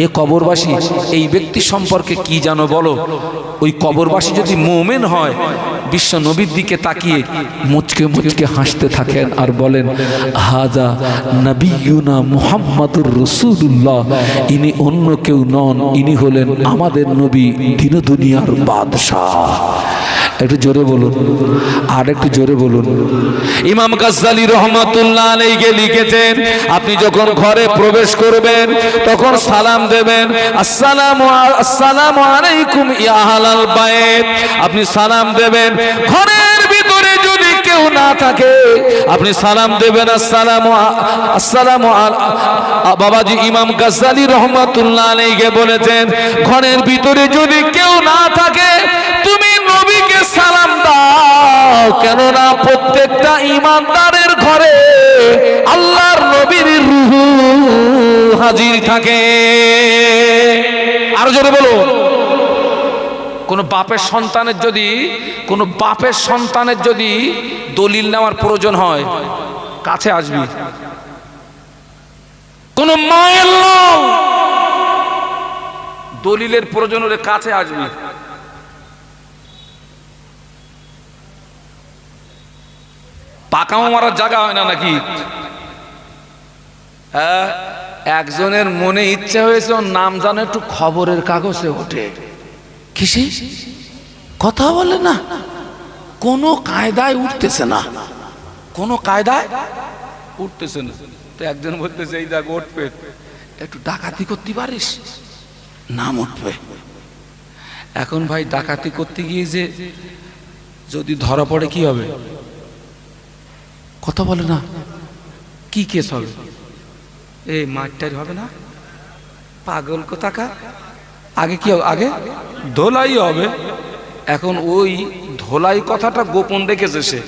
এ কবরবাসী এই ব্যক্তি সম্পর্কে কি জানো বলো। ওই কবরবাসী যদি মুমিন হয়, বিশ্ব নবীর দিকে তাকিয়ে মুচকে মুচকে হাসতে থাকেন আর বলেন, হাজা নবিয়ুনা মুহাম্মাদুর রাসূলুল্লাহ, ইনি অন্য কেউ নন, ইনি হলেন আমাদের নবী, দিন দুনিয়ার বাদশাহ। একটু জোরে বলুন, আর একটু জোরে বলুন। ইমাম গাজ্জালী রহমাতুল্লাহ আলাইহি লিখেছেন, আপনি যখন ঘরে প্রবেশ করবেন তখন সালাম দেবেন, আসসালামু আলাইকুম ইয়া আহলাল বাইত। আপনি সালাম দেবেন। ঘরের ভিতরে যদি কেউ না থাকে আপনি সালাম দেবেন আসসালামু বাবাজি ইমাম গাজ্জালী রহমাতুল্লাহ আলাইহি বলেছেন, ঘরের ভিতরে যদি কেউ না থাকে তুমি নবীকে সালাম দাও, কেননা প্রত্যেকটা ঈমানদারের ঘরে আল্লাহর নবীর রূহ হাজির থাকে। আরো জোরে বলো। কোন বাপের সন্তানের যদি দলিল নেওয়ার প্রয়োজন হয় কাছে আসবি। কোন মায়ের দলিলের প্রয়োজন হলে কাছে আসবি। পাকামো মারার জায়গা হয় না নাকি? একজনের মনে ইচ্ছা হয়েছে ওর নাম জানো একটু খবরের কাগজে ওঠে, কিসে কথা বলে না, কোনো কায়দায় উঠতেছে না, কোনো কায়দায় উঠতেছে না। তো একজন বলতেছে এই দেখ উঠবে, একটু ডাকাতি করতে পারিস, নাম উঠবে। এখন ভাই ডাকাতি করতে গিয়ে যে যদি ধরা পড়ে কি হবে? কথা বলে না, কি কেস হবে? এই মারটাই হবে না, পাগল কোথাকা। আগে কি হবে? আগে ধোলাই হবে। এখন ওই ধোলাই কথাটা গোপন রেখেছে সে,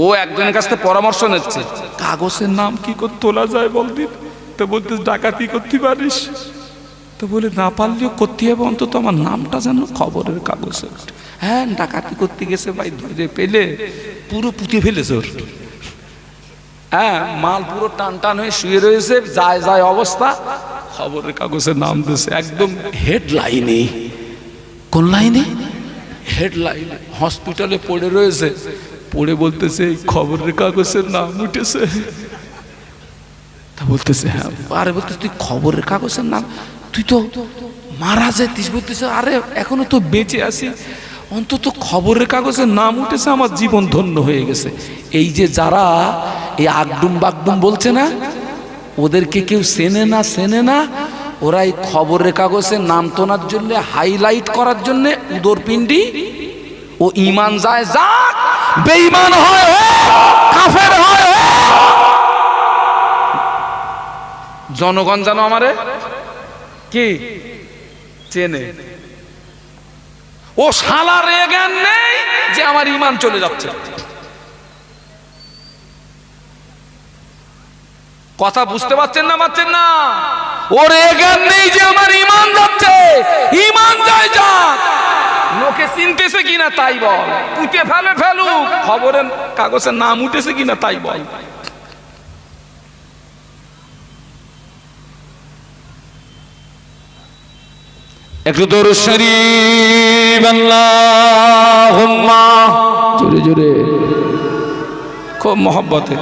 ও একজনের কাছ থেকে পরামর্শ নিচ্ছে কাগজের নাম কি করে তোলা যায় বলদিন। তো বলতে ডাকাতি করতে পারিস, তো বলে না পারলেও করতে হবে, অন্তত আমার নামটা যেন খবরের কাগজে। হ্যাঁ ডাকাতি করতে গেছে ভাই, ধরে পেলে পুরো পুঁতে ফেলেছে ওর। হ্যাঁ মাল পুরো টান টান হয়ে শুয়ে রয়েছে, যায় যায় অবস্থা, খবরের কাগজে নাম দিয়েছে একদম হেডলাইনে। কোন লাইনে? হেডলাইনে। হসপিটালে পড়ে রয়েছে, পড়ে বলতেছে খবরের কাগজের নাম উঠেছে। তা বলতেছে হ্যাঁ। আরে বলতেছে তুই খবরের কাগজের নাম, তুই তো মারা যেতিস। বলতেছে আরে এখনো তো বেঁচে আছি, অন্তত খবরের কাগজের নাম উঠেছে, আমার জীবন ধন্য হয়ে গেছে। এই যে যারা এই আগডুম বাগডুম বলছে না, ওদেরকে কেউ চেনে না, ওরা এই খবরের কাগজে নাম তোলার জন্য, হাইলাইট করার জন্য উদরপিণ্ডি ও ঈমান যায় যাক, বেঈমান হয় কাফের হয়। জনগণ জানো আমারে কি চেনে, ও শালা রেজ্ঞান নেই যে আমার ঈমান চলে যাচ্ছে। কথা বুঝতে পারছেন না? ওর জ্ঞান নেই যে আমার ঈমান যাচ্ছে, ঈমান যায় যাক, লোকে চিনতেছে কিনা তাই বল, পুঁতে ফেলুক, খবরের কাগজের নাম উঠেছে কিনা তাই বল। একটু দরুদ শরীফ আল্লাহুম্মা, জোরে জোরে, খুব মহব্বতে।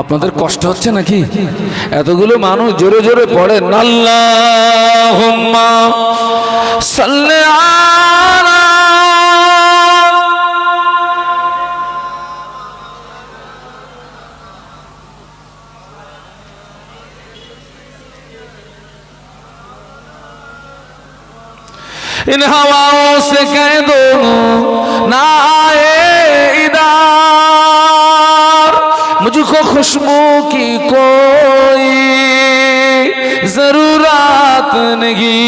আপনাদের কষ্ট হচ্ছে নাকি? এতগুলো মানুষ জোরে জোরে পড়েন আল্লাহুম্মা সাল্লি আলা इन हवाओं से कह दो ना आए इधर, मुझको खुशबू की कोई जरूरत नहीं,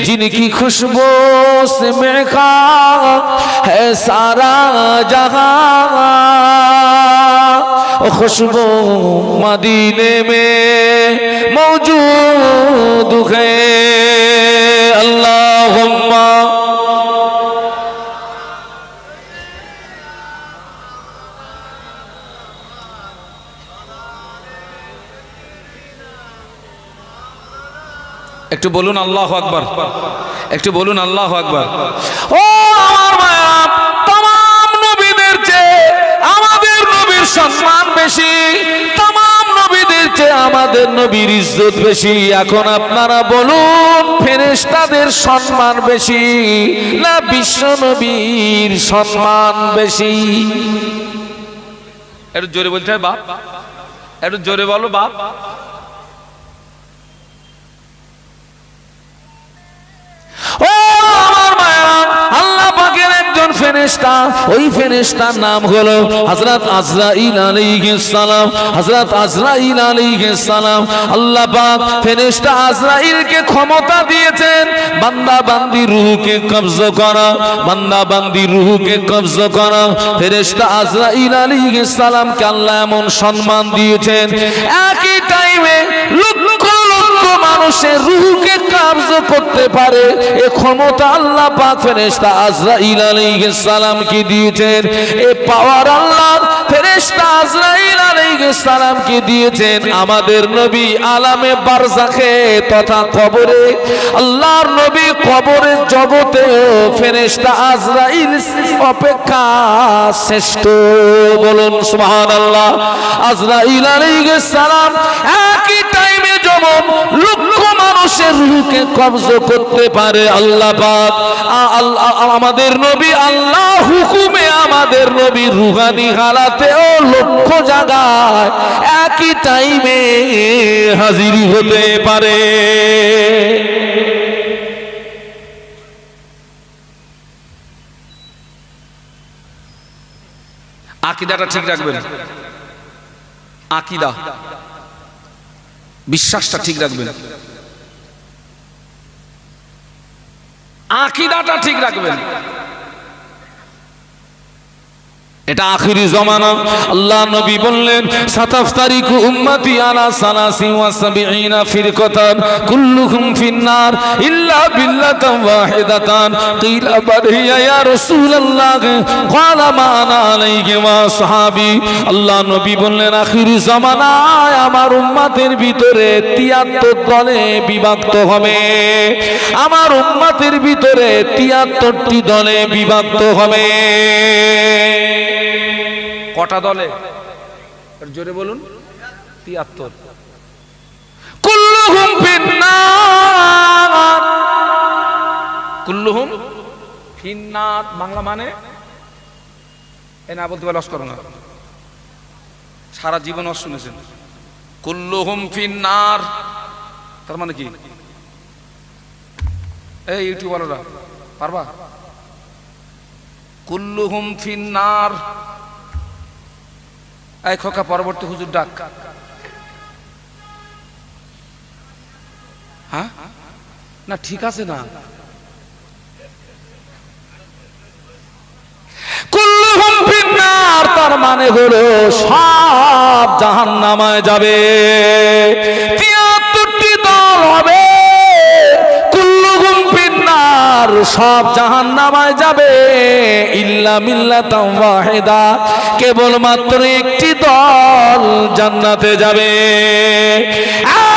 जिनकी खुशबू से महका है सारा जहां, खुशबू मदीने में मौजूद है। अल्लाहुम्मा একটু বলুন আল্লাহু আকবার, একটু বলুন আল্লাহু আকবার। ও আমার মায়া, तमाम নবীদের চেয়ে আমাদের নবীর সম্মান বেশি, तमाम নবীদের চেয়ে আমাদের নবীর ইজ্জত বেশি। এখন আপনারা বলুন ফেরেশতাদের সম্মান বেশি না বিশ্ব নবীর সম্মান বেশি? একটু জোরে বলতে হয় বাপ, একটু জোরে বলো বাপ। ও আমার মায়েরা, আল্লাহ পাকের একজন ফেরেশতা, ওই ফেরেশতার নাম হলো হযরত আজরাইল আলাইহিস সালাম। হযরত আজরাইল আলাইহিস সালাম, আল্লাহ পাক ফেরেশতা আজরাইলকে ক্ষমতা দিয়েছেন বান্দা বান্দির রূহকে কবজা করা, বান্দা বান্দির রূহকে কবজা করা। ফেরেশতা আজরাইল আলাইহিস সালামকে আল্লাহ এমন সম্মান দিয়েছেন, একই টাইমে লক্ষ লক্ষ মানুষের রূহকে কবজা করতে পারে এই ক্ষমতা আল্লাহ পাক ফেরেশতা আজরাইল আলাইহিস সালামকে দিয়েছেন। এই পাওয়ার আল্লাহ ফেরেশতা আজরাইল আলাইহিস সালামকে দিয়েছেন আমাদের নবী আলামে বারজাখে তথা কবরে। আল্লাহর নবী কবরের জগতে ফেরেশতা আজরাইল অপেক্ষা শ্রেষ্ঠ, বলুন সুবহানাল্লাহ। আজরাইল আলাইহিস সালাম একই টাইমে যেমন লক্ষ মানুষের রূহকে কবজা করতে পারে আল্লাহ পাক, আমাদের নবী আল্লাহ হুকুমে আমাদের নবী রুহানি হালাতেও লক্ষ জায়গায় একই টাইমে হাজির হতে পারে। আকীদাটা ঠিক রাখবেন, আকীদা বিশ্বাসটা ঠিক রাখবেন, আকীদাটা ঠিক রাখবেন। এটা আখিরি জামানা। আল্লাহ নবী বললেন সাতাফতারিকু উম্মতি আলা সালাসি ওয়া সাবঈনা ফিরকাতান কুল্লুহুম ফিন্নার ইল্লা বিল্লাতান ওয়াহিদাতান কিলা বারহিয়া ইয়া রাসূলুল্লাহ ক্বালা মা আনা আলাইহি ওয়া সাহাবী। আল্লাহ নবী বললেন আখিরি জামানায় আমার উম্মতের ভিতরে ৭৩ দলে বিভক্ত হবে, আমার উম্মতের ভিতরে ৭৩টি দলে বিভক্ত হবে। কটা দলে? জোরে বলুন। ৭৩। কুল্লুহুম ফিন্নার, কুল্লুহুম ফিন্নার বাংলা মানে এ না বলতে পারলে লস করো না, সারা জীবন অস শুনেছেন। কুল্লুহুম ফিন্নার তার মানে কি? এই ইউটিউবাররা পারবা? কুল্লুহুম ফিন্নার। এই খোকা পরবর্তী হুজুর ডাক। হ্যাঁ না ঠিক আছে না। কুল্লুহুম ফিন্নার তার মানে হলো সব জাহান্নামায় যাবে, ৭৩টি দল হবে। কুল্লুহুম ফিন্নার সব জাহান্নামায় যাবে ইল্লা মিল্লাতান ওয়াহিদা, কেবলমাত্র একটি দল জান্নাতে যাবে।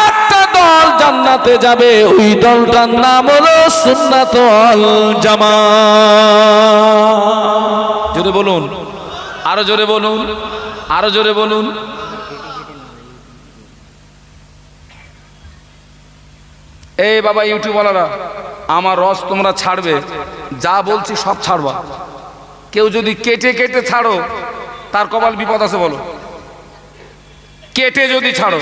একটা দল জান্নাতে যাবে, ওই দলটার নাম হলো সুন্নাত ওয়াল জামাত। জোরে বলুন, আরো জোরে বলুন, আরো জোরে বলুন। এই বাবা ইউটিউবওয়ালারা, আমার রস তোমরা ছাড়বে, যা বলছি সব ছাড়বা। কেউ যদি কেটে কেটে ছাড়ো তার কপাল বিপদ আছে, বলো। কেটে যদি ছাড়ো,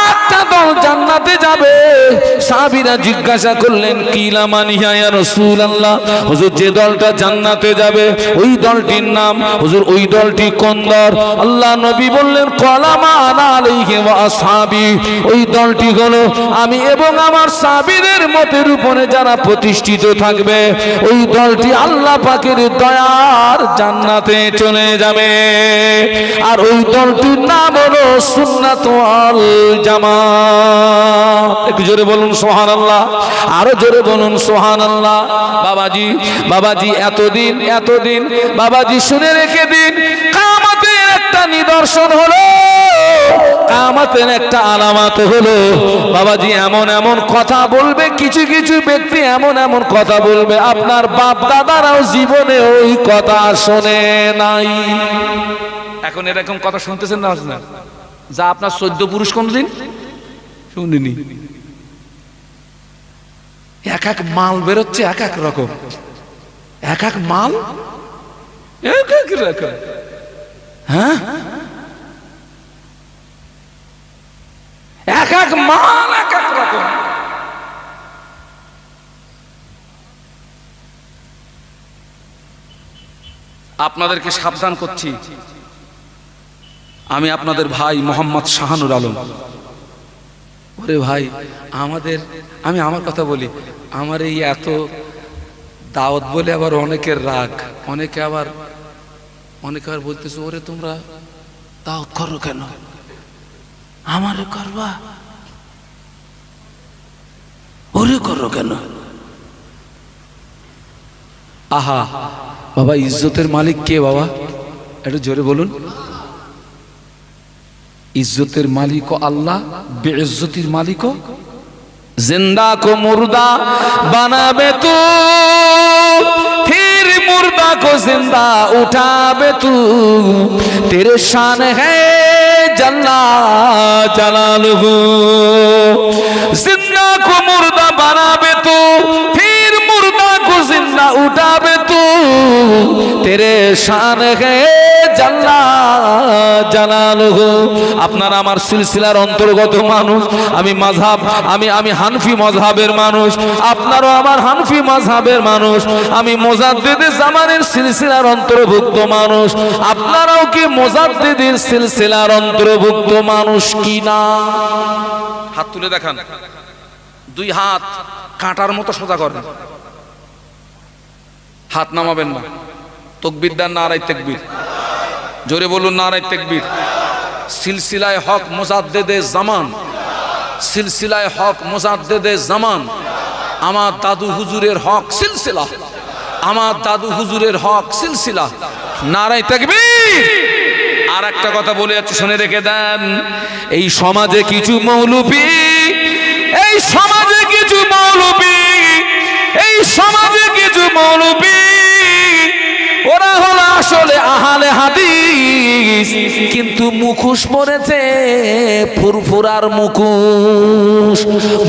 একটা দল জান্নাতে যাবে। সাহাবীরা জিজ্ঞাসা করলেন কিলা মানিয়া ইয়া রাসূলুল্লাহ, হুজুর যে দলটা জান্নাতে যাবে ওই দলটির নাম, হুজুর ওই দলটি কোন দল? আল্লাহ নবী বললেন ক্বালা মা আনা আলাইহি ওয়া আসহাবী, ওই দলটি হলো আমি এবং আমার সাহাবীদের মতের উপরে যারা প্রতিষ্ঠিত থাকবে, ওই দলটি আল্লাহ পাকের দয়ার জান্নাতে চলে যাবে। আর ওই দলটির নাম হলো সুন্নাত ওয়াল জামাত। একটু জোরে বলুন সুবহানাল্লাহ, আরো জোরে বলুন সুবহানাল্লাহ। বাবাজি, বাবাজি এতদিন এতদিন বাবাজি শুনে রেখে দিন, কিয়ামতের একটা নিদর্শন হলো, কিয়ামত কেয়ামতের একটা আলামত হলো বাবাজি এমন এমন কথা বলবে, কিছু কিছু ব্যক্তি এমন এমন কথা বলবে আপনার বাপ দাদারাও জীবনে ওই কথা শোনে নাই। এখন এরকম কথা শুনতেছেন না না যা আপনার 14 পুরুষ কোনদিন শুনিনি। এক এক মাল বেরোচ্ছে এক এক রকম, এক এক মাল এক এক রকম। হ্যাঁ, এক এক মাল এক এক রকম। আপনাদেরকে সাবধান করছি, আমি আপনাদের ভাই মোহাম্মদ শাহানুর আলম। ওরে ভাই আমাদের, আমি আমার কথা বলি, আমার এই এত দাওয়াত বলে আবার অনেকের রাগ, অনেকে আবার বলতেছে ওরে তোমরা দাওয়াত করো কেন, আমারে করবা, ওরে করো কেন। আহা বাবা, ইজ্জতের মালিক কে বাবা, একটু জোরে বলুন। ইজ্জতের মালিক আল্লাহ, বেইজ্জতির মালিক जिंदा को मुर्दा बनाबे तू, फिर मुर्दा को जिंदा उठाबे तू, तेरे शान है जल्ला जलालहू। जिंदा को मुर्दा बनाबे तू, फिर मुर्दा को जिंदा उठाबे तू, तेरे शान है जल्ला जलालहू। আপনারা আমার সিলসিলার অন্তর্গত মানুষ, আমি মাযহাব, আমি হানফি মাযহাবের মানুষ, আপনারাও আমার হানফি মাযহাবের মানুষ, আমি মুজাদ্দিদে জামানের সিলসিলার অন্তর্ভুক্ত মানুষ, আপনারাও কি মুজাদ্দিদের সিলসিলার অন্তর্ভুক্ত মানুষ কি না? হাত তুলে দেখান, দুই হাত কাঁটার মতো সোজা করেন, হাত নামাবেন না। তাকবীর দেন, নারায়ে তাকবীর, জোরে বলুন নারায়ে তাকবীর। সিলসিলায়ে হক মুজাদ্দিদে জামান, সিলসিলায়ে হক মুজাদ্দিদে জামান, আমার দাদু হুজুরের হক সিলসিলা, আমার দাদু হুজুরের হক সিলসিলা, নারায়ে তাকবীর। আর একটা কথা বলে যাচ্ছি, শুনে রেখে দেন, এই সমাজে কিছু মৌলবি, এই সমাজে কিছু মৌলবি, এই সমাজে কিছু মৌলবি, ওরা হলো আসলে আহলে হাদিস, কিন্তু মুখোশ পরেছে ফুরফুরার মুখোশ,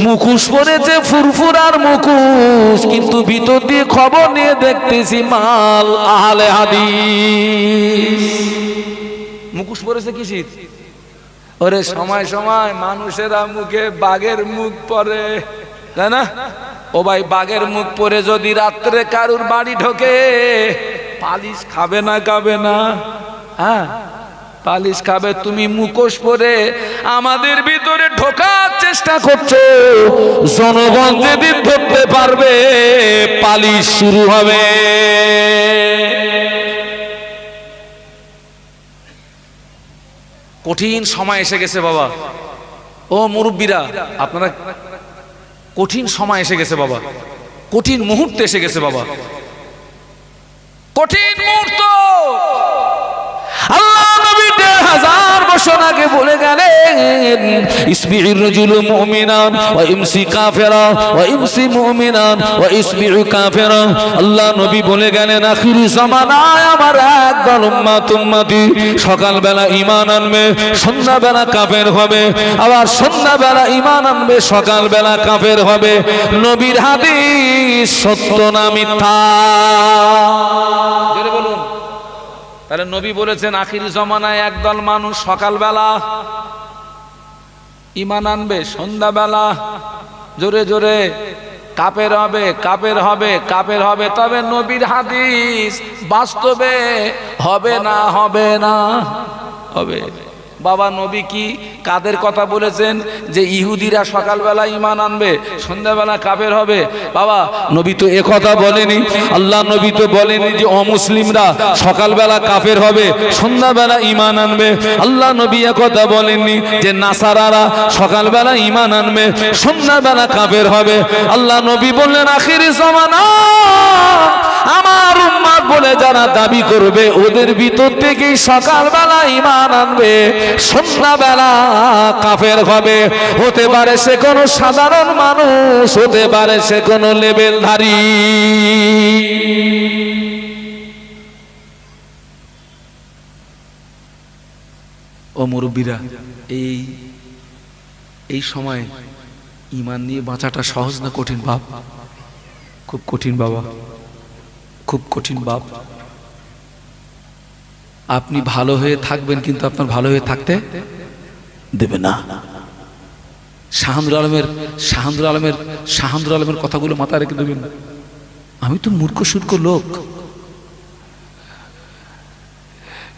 মুখোশ পরেছে ফুরফুরার মুখোশ, কিন্তু ভিতর দিয়ে খবর নিয়ে দেখতেছি মাল আহলে হাদিস। মুখোশ পরেছে কিসির? ওরে সময় সময় মানুষেরা মুখে বাঘের মুখ পরে, তাই না? ও ভাই, বাঘের মুখ পরে যদি রাত্রে কারুর বাড়ি ঢোকে, পালিশ খাবে না, খাবে না? হ্যাঁ, পালিশ খাবে। তুমি মুখোশ পরে আমাদের ভিতরে ঢোকার চেষ্টা করছো, জনগণ যেদিন ধরতে পারবে পালিশ শুরু হবে। কঠিন সময় এসে গেছে বাবা, ও মুরব্বীরা, আপনারা, কঠিন সময় এসে গেছে বাবা, কঠিন মুহূর্তে এসে গেছে বাবা, কঠিন মুহূর্ত। আল্লাহ নবী 1000 বছর আগে বলে গেলেন, ইসবিউর রাজুলু মুমিনান ওয়া ইমসি কাফিরা ওয়া ইমসি মুমিনান ওয়া ইসবিউ কাফিরা। আল্লাহ নবী বলে গেলেন, আখিরি জামানায় আমার একদল উম্মতি সকালবেলা ঈমান আনবে, সন্ধ্যাবেলা কাফের হবে, আবার সন্ধ্যাবেলা ঈমান আনবে, সকালবেলা কাফের হবে। নবীর হাদিস সত্য না মিথ্যা? জোরে বলুন। তাহলে নবী বলেছেন আখিরি জমানায় একদল মানুষ সকালবেলা ঈমান আনবে, সন্ধ্যাবেলা জোরে জোরে কাফের হবে, কাফের হবে, কাফের হবে। তবে নবীর হাদিস বাস্তবে হবে না, হবে না, হবে। বাবা নবী কি কাদের কথা বলেছেন যে ইহুদিরা সকালবেলা ঈমান আনবে, সন্ধ্যাবেলা কাফের হবে? বাবা নবী তো এ কথা বলেনি। আল্লাহ নবী তো বলেনি যে অমুসলিমরা সকালবেলা কাফের হবে, সন্ধ্যাবেলা ঈমান আনবে। আল্লাহ নবী এ কথা বলেননি যে নাসারারা সকালবেলা ঈমান আনবে, সন্ধ্যাবেলা কাফের হবে। আল্লাহ নবী বললেন আখিরি জামানা আমার উম্মত বলে যারা দাবি করবে ওদের ভিতর থেকেই সকালবেলা ঈমান আনবে, সন্ধ্যাবেলা কাফের হবে। হতে পারে সে কোনো সাধারণ মানুষ, হতে পারে সে কোনো লেভেলধারী। ও মুরব্বীরা, এই সময় ঈমান নিয়ে বাঁচাটা সহজ না কঠিন বাপ? খুব কঠিন বাবা, খুব কঠিন বাপ। আপনি ভালো হয়ে থাকবেন কিন্তু আপনার ভালো হয়ে থাকতে দেবে না। শাহানুর আলমের কথাগুলো মাথায় রেখে দেবেন। আমি তো মূর্খ সূর্খ লোক,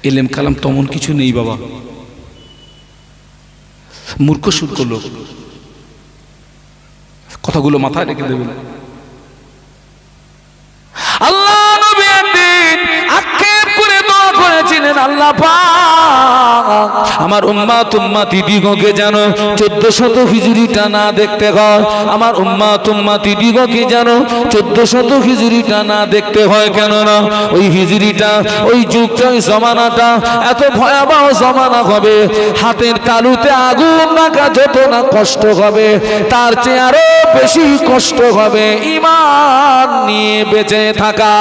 এলেম কালাম তেমন কিছু নেই বাবা, মূর্খ সূর্খ লোক, কথাগুলো মাথায় রেখে দেবেন। আল্লাহ নবী একদিন আক্ষেপ করে দোয়া করেছিলেন, আল্লাহ পাক আমার উম্মতি দিগকে যেন 1400 হিজরিটা না দেখতে হয়, আমার উম্মতি দিগকে যেন 1400 হিজরিটা না দেখতে হয়। কেন না ওই হিজরিটা, ওই যুগটা, ওই জমানাটা এত ভয়াবহ জমানা হবে, হাতের তালুতে আগুন রাখা যত না কষ্ট হবে তার চেয়ে আরো বেশি কষ্ট হবে ঈমান নিয়ে বেঁচে থাকা।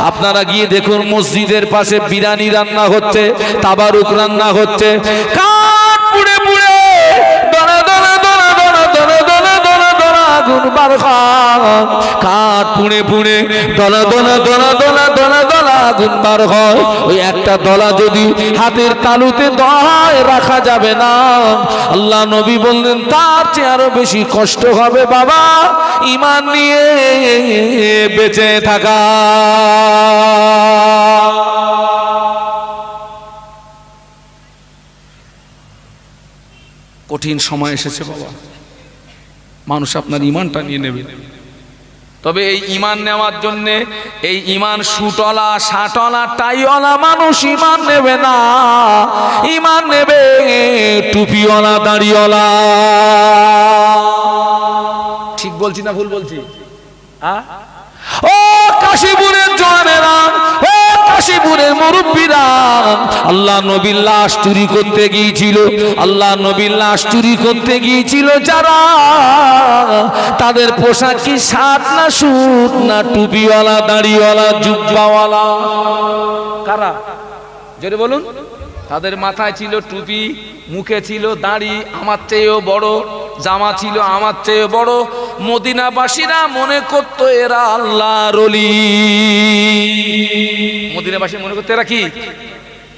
আপনারা গিয়ে দেখুন মসজিদের পাশে বিরিয়ানি রান্না হচ্ছে, তাবারুক রান্না হচ্ছে, কাঠ পুড়ে পুড়ে দনা দনা দনা দনা দনা দনা দনা দনা আগুন বার হয়, কাঠ পুড়ে পুড়ে দনা দনা দনা দনা দনা দনা আগুন বার হয়। ওই একটা দলা যদি হাতের তালুতে দহায় রাখা যাবে না, আল্লাহ নবী বললেন তার চেয়ে আরো বেশি কষ্ট হবে বাবা ঈমান নিয়ে বেঁচে থাকা। কঠিন সময় এসেছে বাবা, মানুষ আপনার ঈমানটা নিয়ে নেবে। তবে এই ঈমান নেওয়ার জন্য এই ঈমান সুটলা শাটলা টাইওয়ালা মানুষ ঈমান নেবে না, ঈমান নেবে টুপিওয়ালা দাড়িওয়ালা। ঠিক বলছি না ভুল বলছি? ও কাশীপুরের জওয়ানেরা, ও কাশীপুরের মুরব্বীরা, আল্লাহ নবীর লাশ চুরি করতে গিয়েছিল, আল্লাহ নবীর লাশ চুরি করতে গিয়েছিল যারা, তাদের পোশাক কি শার্ট না স্যুট না টুপিওয়ালা দাড়িওয়ালা জুব্বাওয়ালা? কারা জোরে বলুন? তাদের মাথায় ছিল টুপি, মুখে ছিল দাড়ি আমার চেয়েও বড়, জামা ছিল আমার চেয়ে বড়। মদিনাবাসীরা মনে করতো এরা আল্লাহর ওলি, মদিনাবাসী মনে করতো এরা কি,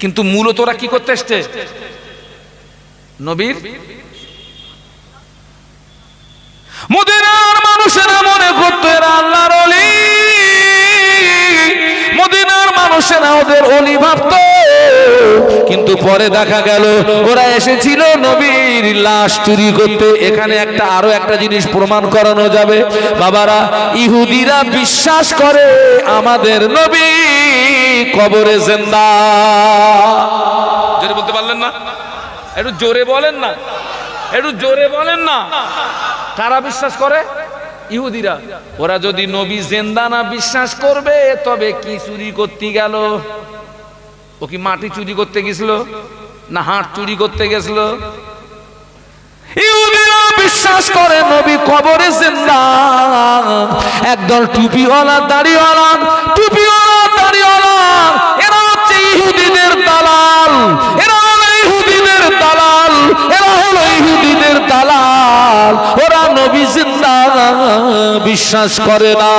কিন্তু মূলত ওরা কি করতে এসছে? নবীর। মদিনার মানুষেরা মনে করতো এরা আল্লাহর ওলি, মদিনার মানুষেরা ওদের ওলি ভাবত, কিন্তু পরে দেখা গেল ওরা এসেছিল নবীর লাশ চুরি করতে। এখানে আরো একটা জিনিস প্রমাণ করানো যাবে বাবারা, ইহুদিরা বিশ্বাস করে আমাদের নবী কবরে জিন্দা। জোরে বলতে পারলেন না? একটু জোরে বলেন না, একটু জোরে বলেন না। কারা বিশ্বাস করে? ইহুদিরা। ওরা যদি নবী জিন্দা না বিশ্বাস করবে তবে কি চুরি করতে গেল? ও কি মাটি চুরি করতে গেছিল না হাট চুরি করতে গেছিল? ইহুদিরা বিশ্বাস করে নবী কবরে জিন্দা। একদল টুপিওয়ালা দাড়িওয়ালা, টুপিওয়ালা দাড়িওয়ালা, এরা হচ্ছে ইহুদিদের দালাল, এরা হলো ইহুদিদের দালাল, এরা হলো ইহুদিদের দালাল। ওরা নবী জিন্দা বিশ্বাস করে না।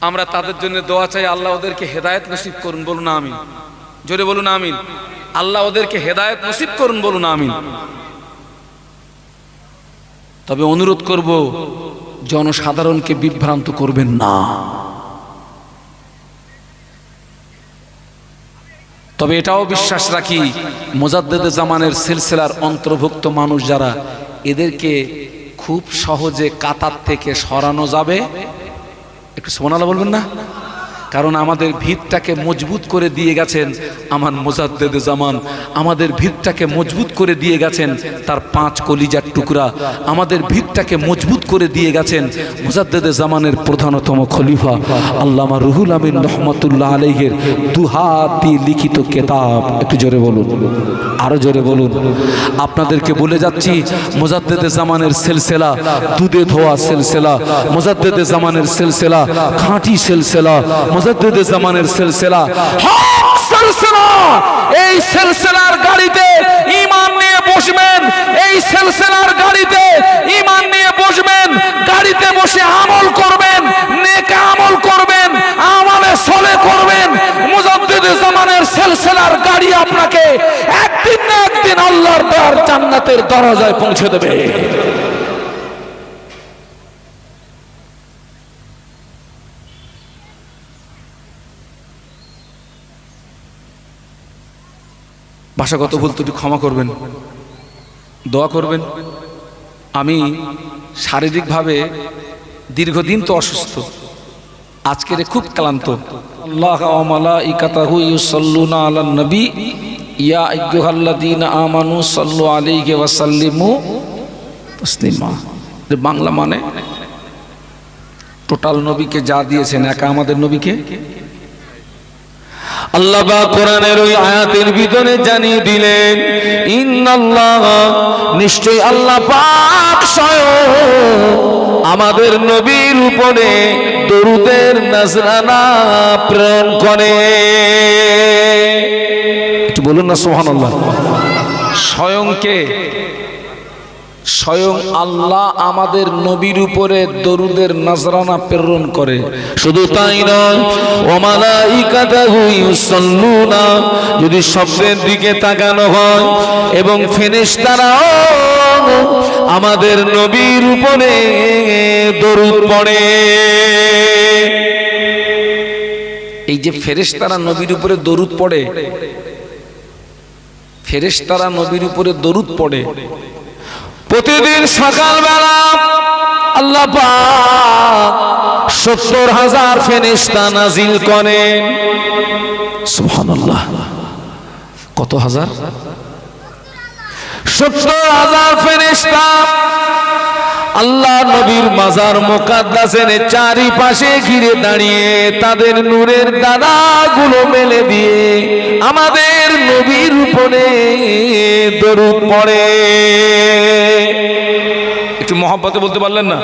আমরা তাদের জন্য দোয়া চাই, আল্লাহ ওদেরকে হেদায়েত নসিব করুন, বলুন আমিন। জোরে বলুন আমিন। আল্লাহ ওদেরকে হেদায়েত নসিব করুন, বলুন আমিন। তবে অনুরোধ করব, জনসাধারণকে বিভ্রান্ত করবেন না। তবে এটাও বিশ্বাস রাখি, মুজাদ্দেদে জামানের সিলসিলার অন্তর্ভুক্ত মানুষ যারা, এদেরকে খুব সহজে কাতার থেকে সরানো যাবে। একটু সুবহানাল্লাহ বলবেন না? কারণ আমাদের ভিতটাকে মজবুত করে দিয়ে গেছেন আমার মুজাদ্দেদে জামান, আমাদের ভিতটাকে মজবুত করে দিয়ে গেছেন তার 5 কলিজার টুকরা, আমাদের ভিতটাকে মজবুত করে দিয়ে গেছেন মুজাদ্দেদে জামানের প্রধানতম খলিফা আল্লামা রুহুল আমিন রহমতুল্লাহ আলাইহির দুহাত দিয়ে লিখিত কিতাব। একটু জোরে বলুন, আরো জোরে বলুন। আপনাদেরকে বলে যাচ্ছি মুজাদ্দেদে জামানের সিলসিলা দুধে ধোয়া সিলসিলা, মুজাদ্দেদে জামানের সিলসিলা খাঁটি সিলসিলা, মুজাদ্দেদে জামানের সিলসিলা হক সিলসিলা। এই সিলসিলার গাড়িতে ঈমান নিয়ে বসবেন, এই সিলসিলার গাড়িতে ঈমান নিয়ে বসবেন, গাড়িতে বসে আমল করবেন, নেক আমল করবেন, আমালে সলে করবেন। মুজাদ্দেদে জামানের সিলসিলার গাড়ি আপনাকে একদিন না একদিন আল্লাহর দয়ার জান্নাতের দরজায় পৌঁছে দেবে। ভাষাগত ভুল ত্রুটি ক্ষমা করবেন, দোয়া করবেন। আমি শারীরিকভাবে দীর্ঘদিন তো অসুস্থ, আজকের খুব ক্লান্ত। আল্লাহ ওয়া মালাইকাতাহু ইউসাল্লুনা আলান নবী ইয়া আইয়ুহাল্লাযীনা আমানু সাল্লু আলাইহি ওয়া সাল্লিমু তাসলিমা। বাংলা মানে টোটাল নবীকে যা দিয়েছেন, একা আমাদের নবীকে আল্লাহ পাক কোরআনের ওই আয়াতের ভিতরে জানিয়ে দিলেন, ইন্নাল্লাহ, নিশ্চয়ই আল্লাহ পাক স্বয়ং আমাদের নবীর উপরে দরুদের নজরানা প্রেরণ করে। একটু বলুন না সুবহানাল্লাহ। স্বয়ং কে? স্বয়ং আল্লাহ আমাদের নবীর উপরে দরুদের নজরানা প্রেরণ করে। শুধু তাই নয়, ওয়া মালাইকাতাহু ইউসাল্লুনা, যদি শব্দের দিকে তাকানো হয়, এবং ফেরেশতারাও আমাদের নবীর উপরে দরুদ পড়ে। এই যে ফেরেশতারা নবীর উপরে দরুদ পড়ে, ফেরেশতারা নবীর উপরে দরুদ পড়ে, প্রতিদিন সকালবেলা আল্লাহ পাক 70,000 ফেরেশতা নাজিল করেন। সুবহানাল্লাহ, কত হাজার? 70,000 ফেরেশতা আল্লাহ নবীর মাজার মুকাদ্দাসের চারিপাশে ঘিরে দাঁড়িয়ে তাদের নূরের ডানাগুলো মেলে দিয়ে আমাদের নবীর উপরে দরুদ পড়ে। একটু মহব্বতে বলতে পারলেন না?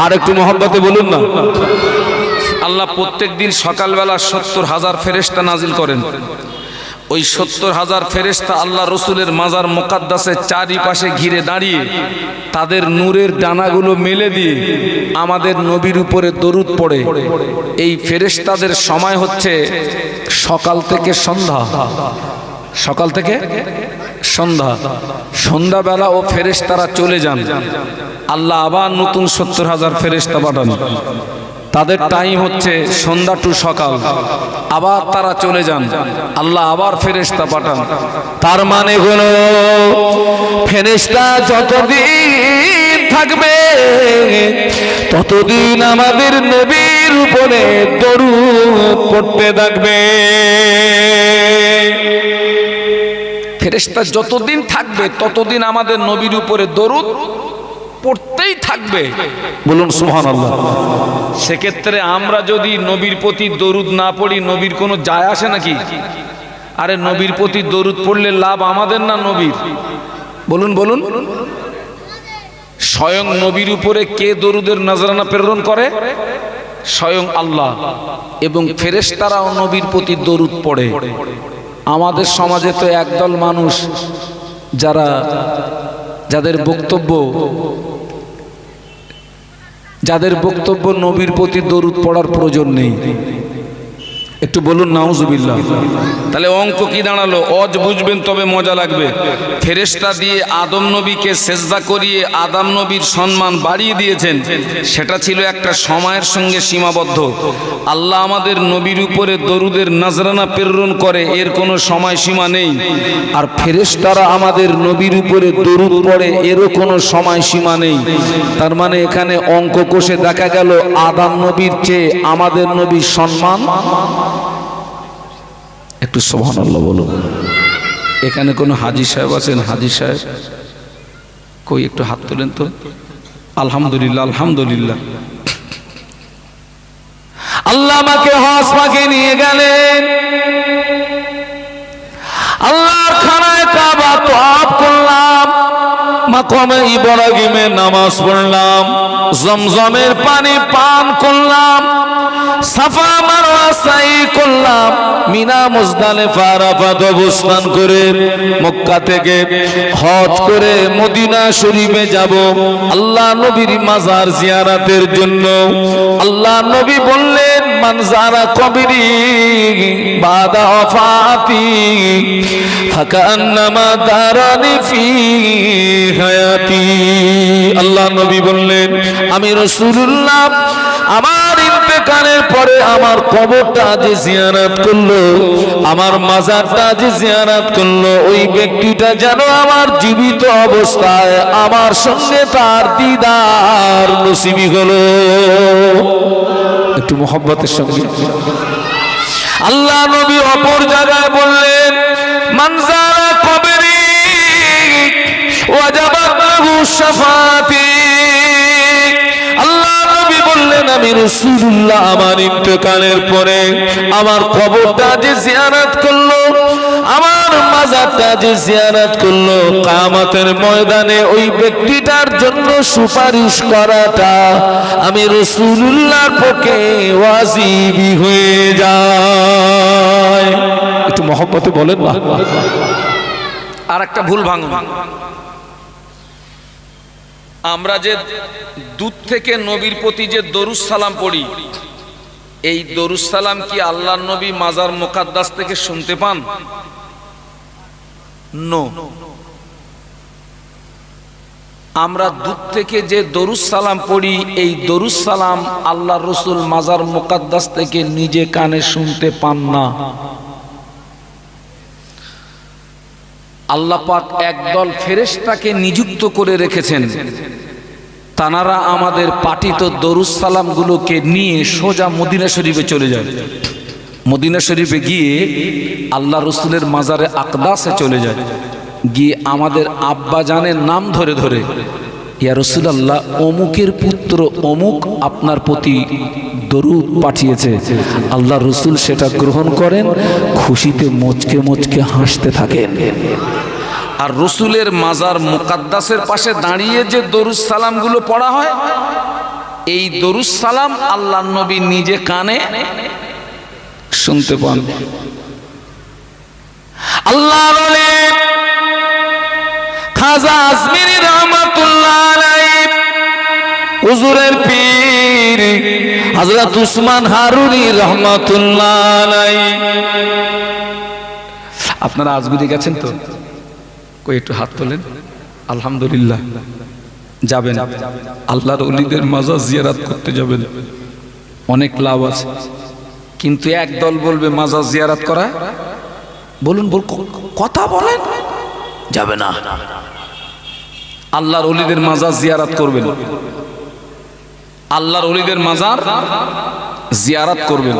আর একটু মহব্বতে বলুন না। আল্লাহ প্রত্যেক দিন সকালবেলা 70,000 ফেরেশতা নাজিল করেন। ওই 70,000 ফেরেশতা আল্লাহ রসুলের মাজার মুকাদ্দাসের চারিপাশে ঘিরে দাঁড়িয়ে তাদের নূরের ডানাগুলো মেলে দিয়ে আমাদের নবীর উপরে দরুদ পড়ে। এই ফেরেশতাদের সময় হচ্ছে সকাল থেকে সন্ধ্যা, সকাল থেকে সন্ধ্যা। সন্ধ্যাবেলা ও ফেরেশতারা চলে যান, আল্লাহ আবার নতুন 70,000 ফেরেশতা পাঠান। তাদের টাইম হচ্ছে সন্ধ্যা টু সকাল, আবার তারা চলে যান, আল্লাহ আবার ফেরেশতা পাঠান। তার মানে হলো ফেরেশতা যতদিন থাকবে ততদিন আমাদের নবীর উপরে দরুদ পড়তে থাকবে। ফেরেশতা যতদিন থাকবে ততদিন আমাদের নবীর উপরে দরুদ পড়তেই থাকবে। বলুন সুবহানাল্লাহ। সেক্ষেত্রে আমরা যদি নবীর প্রতি দরুদ না পড়ি, নবীর কোনো যায় আসে নাকি? আরে নবীর প্রতি দরুদ পড়লে লাভ আমাদের না নবীর? বলুন বলুন। স্বয়ং নবীর উপরে কে দরুদের নজরানা প্রেরণ করে? স্বয়ং আল্লাহ। এবং ফেরেশতারাও নবীর প্রতি দরুদ পড়ে। আমাদের সমাজে তো একদল মানুষ যাদের বক্তব্য নবীর প্রতি দরুদ পড়ার প্রয়োজন নেই, একটু বলুন নাউজুবিল্লাহ। তাহলে অঙ্ক কি দাঁড়ালো? অজ বুঝবেন তবে মজা লাগবে। ফেরেশতা দিয়ে আদম নবীকে সেজদা করিয়ে আদম নবীর সম্মান বাড়িয়ে দিয়েছেন, সেটা ছিল একটা সময়ের সঙ্গে সীমাবদ্ধ। আল্লাহ আমাদের নবীর উপরে দরুদের নজরানা প্রেরণ করে, এর কোনো সময়সীমা নেই। আর ফেরেশতারা আমাদের নবীর উপরে দরুদ পড়ে, এরও কোনো সময়সীমা নেই। তার মানে এখানে অঙ্ক কষে দেখা গেল আদম নবীর চেয়ে আমাদের নবীর সম্মান। একটু সুবহানাল্লাহ বলুন। এখানে কোনো হাজী সাহেব আছেন? হাজী সাহেব কই? একটু হাত তোলেন তো। আলহামদুলিল্লাহ, আলহামদুলিল্লাহ। আল্লাহ আমাকে হজ পাকে নিয়ে গেলেন, আল্লাহর খানায় কাবা তওয়াফ করলাম, মাকামে ইব্রাহিমে নামাজ পড়লাম, জমজমের পানি পান করলাম, সাফা মারওয়া সাই করলাম, মিনা মুজদালিফা আরাফাত অবস্থান করে মক্কা থেকে হজ করে মদিনা শরীফে যাব আল্লাহ নবীর মাজার জিয়ারতের জন্য। আল্লাহ নবী বললেন, মান যারা কবরি বাদা ওয়াফাতি ফাকান্নামা দারানি ফি হায়াতি। আল্লাহ নবী বললেন, আমি রাসূলুল্লাহ আমার ইন্তেকালের পরে আমার কবরটা যে জিয়ারত করলো, আমার মাজারটা যে জিয়ারত করলো, ওই ব্যক্তিটা যেন আমার জীবিত অবস্থায় আমার সঙ্গে তার দিদার নসিবি হলো। একটু মোহাব্বতের সঙ্গে। আল্লাহ নবী অপর জায়গায় বললেন, মান যারা কবরি ওয়াজাবাত লাহু শাফাআতি। আল্লাহ নবী বললেন, আমি রাসূলুল্লাহ আমার ইন্তেকালের পরে আমার কবরটা যে জিয়ারত করলো, আমার মাজারটা যে জিয়ারত করলো, কিয়ামতের ময়দানে ওই ব্যক্তিটার জন্য সুপারিশ করাটা আমি রাসূলুল্লাহর পক্ষে ওয়াজিবি হয়ে যায়। একটু মহব্বতে বলেন না। আর একটা ভুল ভাঙুন। আমরা যে দুধ থেকে নবীর প্রতি যে দরুদ সালাম পড়ি, এই দরুদ সালাম কি আল্লাহর নবী মাজার মুকাদ্দাস থেকে শুনতে পান? নো। আমরা দুধ থেকে যে দরুদ সালাম পড়ি, এই দরুদ সালাম আল্লাহর রাসূল মাজার মুকাদ্দাস থেকে নিজে কানে শুনতে পান না। আল্লাহ পাক একদল ফেরেশতাকে নিযুক্ত করে রেখেছেন, তানারা আমাদের পাঠিত দরুদ সালামগুলোকে নিয়ে সোজা মদিনা শরীফে চলে যায়। মদিনা শরীফে গিয়ে আল্লাহ রসুলের মাজারে আকদাসে চলে যায়, গিয়ে আমাদের আব্বা জানের নাম ধরে ধরে, ইয়া রাসূলুল্লাহ অমুকের পুত্র অমুক আপনার প্রতি দরুদ পাঠিয়েছে। আল্লাহ রসুল সেটা গ্রহণ করেন, খুশিতে মুচকে মুচকে হাসতে থাকেন। আর রসুলের মাজার মুকাদ্দাসের পাশে দাঁড়িয়ে যে দরুদ সালামগুলো পড়া হয়, এই দরুদ সালাম আল্লাহ নবী নিজে কানে শুনতে পান। আল্লাহ খাজা আজমিরি রহমাতুল্লাহ আলাইহি, হুজুরের পীর হযরত উসমান হারুনি রহমাতুল্লাহ আলাইহি। আপনারা আজমিরি গেছেন তো? কই একটু হাত তোলেন। আলহামদুলিল্লাহ। যাবেন, আল্লাহর ওলিদের মাজার জিয়ারত করতে যাবেন, অনেক লাভ আছে। কিন্তু একদল বলবে মাজার জিয়ারত করা, বলুন কথা বলেন, যাবে না। আল্লাহর ওলিদের মাজার জিয়ারত করবেন, আল্লাহর ওলিদের মাজার জিয়ারত করবেন।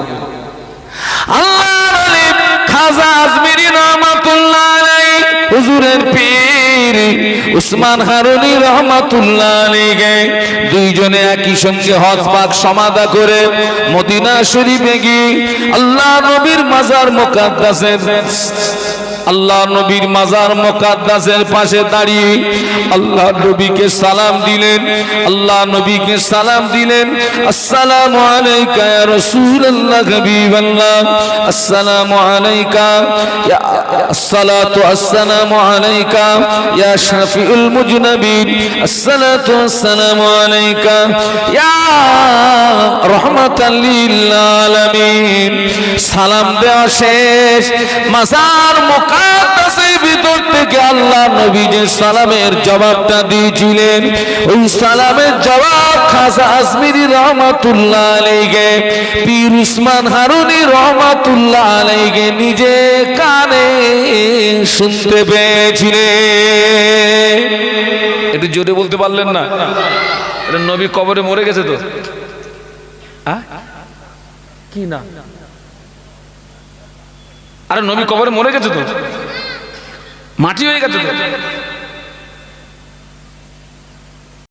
আল্লাহর ওলি খাজা আজমিরি রহমাতুল্লাহ আলাইহি, হুজুরের পীর উসমান হারুনি রহমাতুল্লাহ আলাইহি দুইজনে একই সঙ্গে হজ পাক সমাদা করে মদিনা শরীফে গিয়ে আল্লাহ নবীর মাজার মুকাদ্দাসের আল্লাহ নবীর মাজার মুকাদ্দাসের পাশে দাঁড়িয়ে আল্লাহ নবীকে সালাম দিলেন, আল্লাহ নবীকে সালাম দিলেন। আসসালামু আলাইকা ইয়া রাসূলুল্লাহ হাবিবাল্লাহ, আসসালামু আলাইকা ইয়া আসসালাতু আসসালামু আলাইকা ইয়া শাফিউল মুজনাবিন, আসসালাতু আসসালামু আলাইকা ইয়া রাহমাতাল লিল আলামিন। সালাম দেওয়া শেষ, মাজার মুকাদ্দাসের ভিতর থেকে আল্লাহ নবী যে সালামের জবাবটা দিয়েছিলেন, ওই সালামের জবাব খাজা আজমিরি রহমাতুল্লাহ আলাইহি, পীর উসমান হারুনি রহমাতুল্লাহ আলাইহি নিজে কানে শুনতে পেয়েছিলেন। একটু জোরে বলতে পারলেন না? এটা নবী কবরে মরে গেছে তো কি না? আরে নবী কবরে মরে গেছে তো, মাটি হয়ে গেছে তো।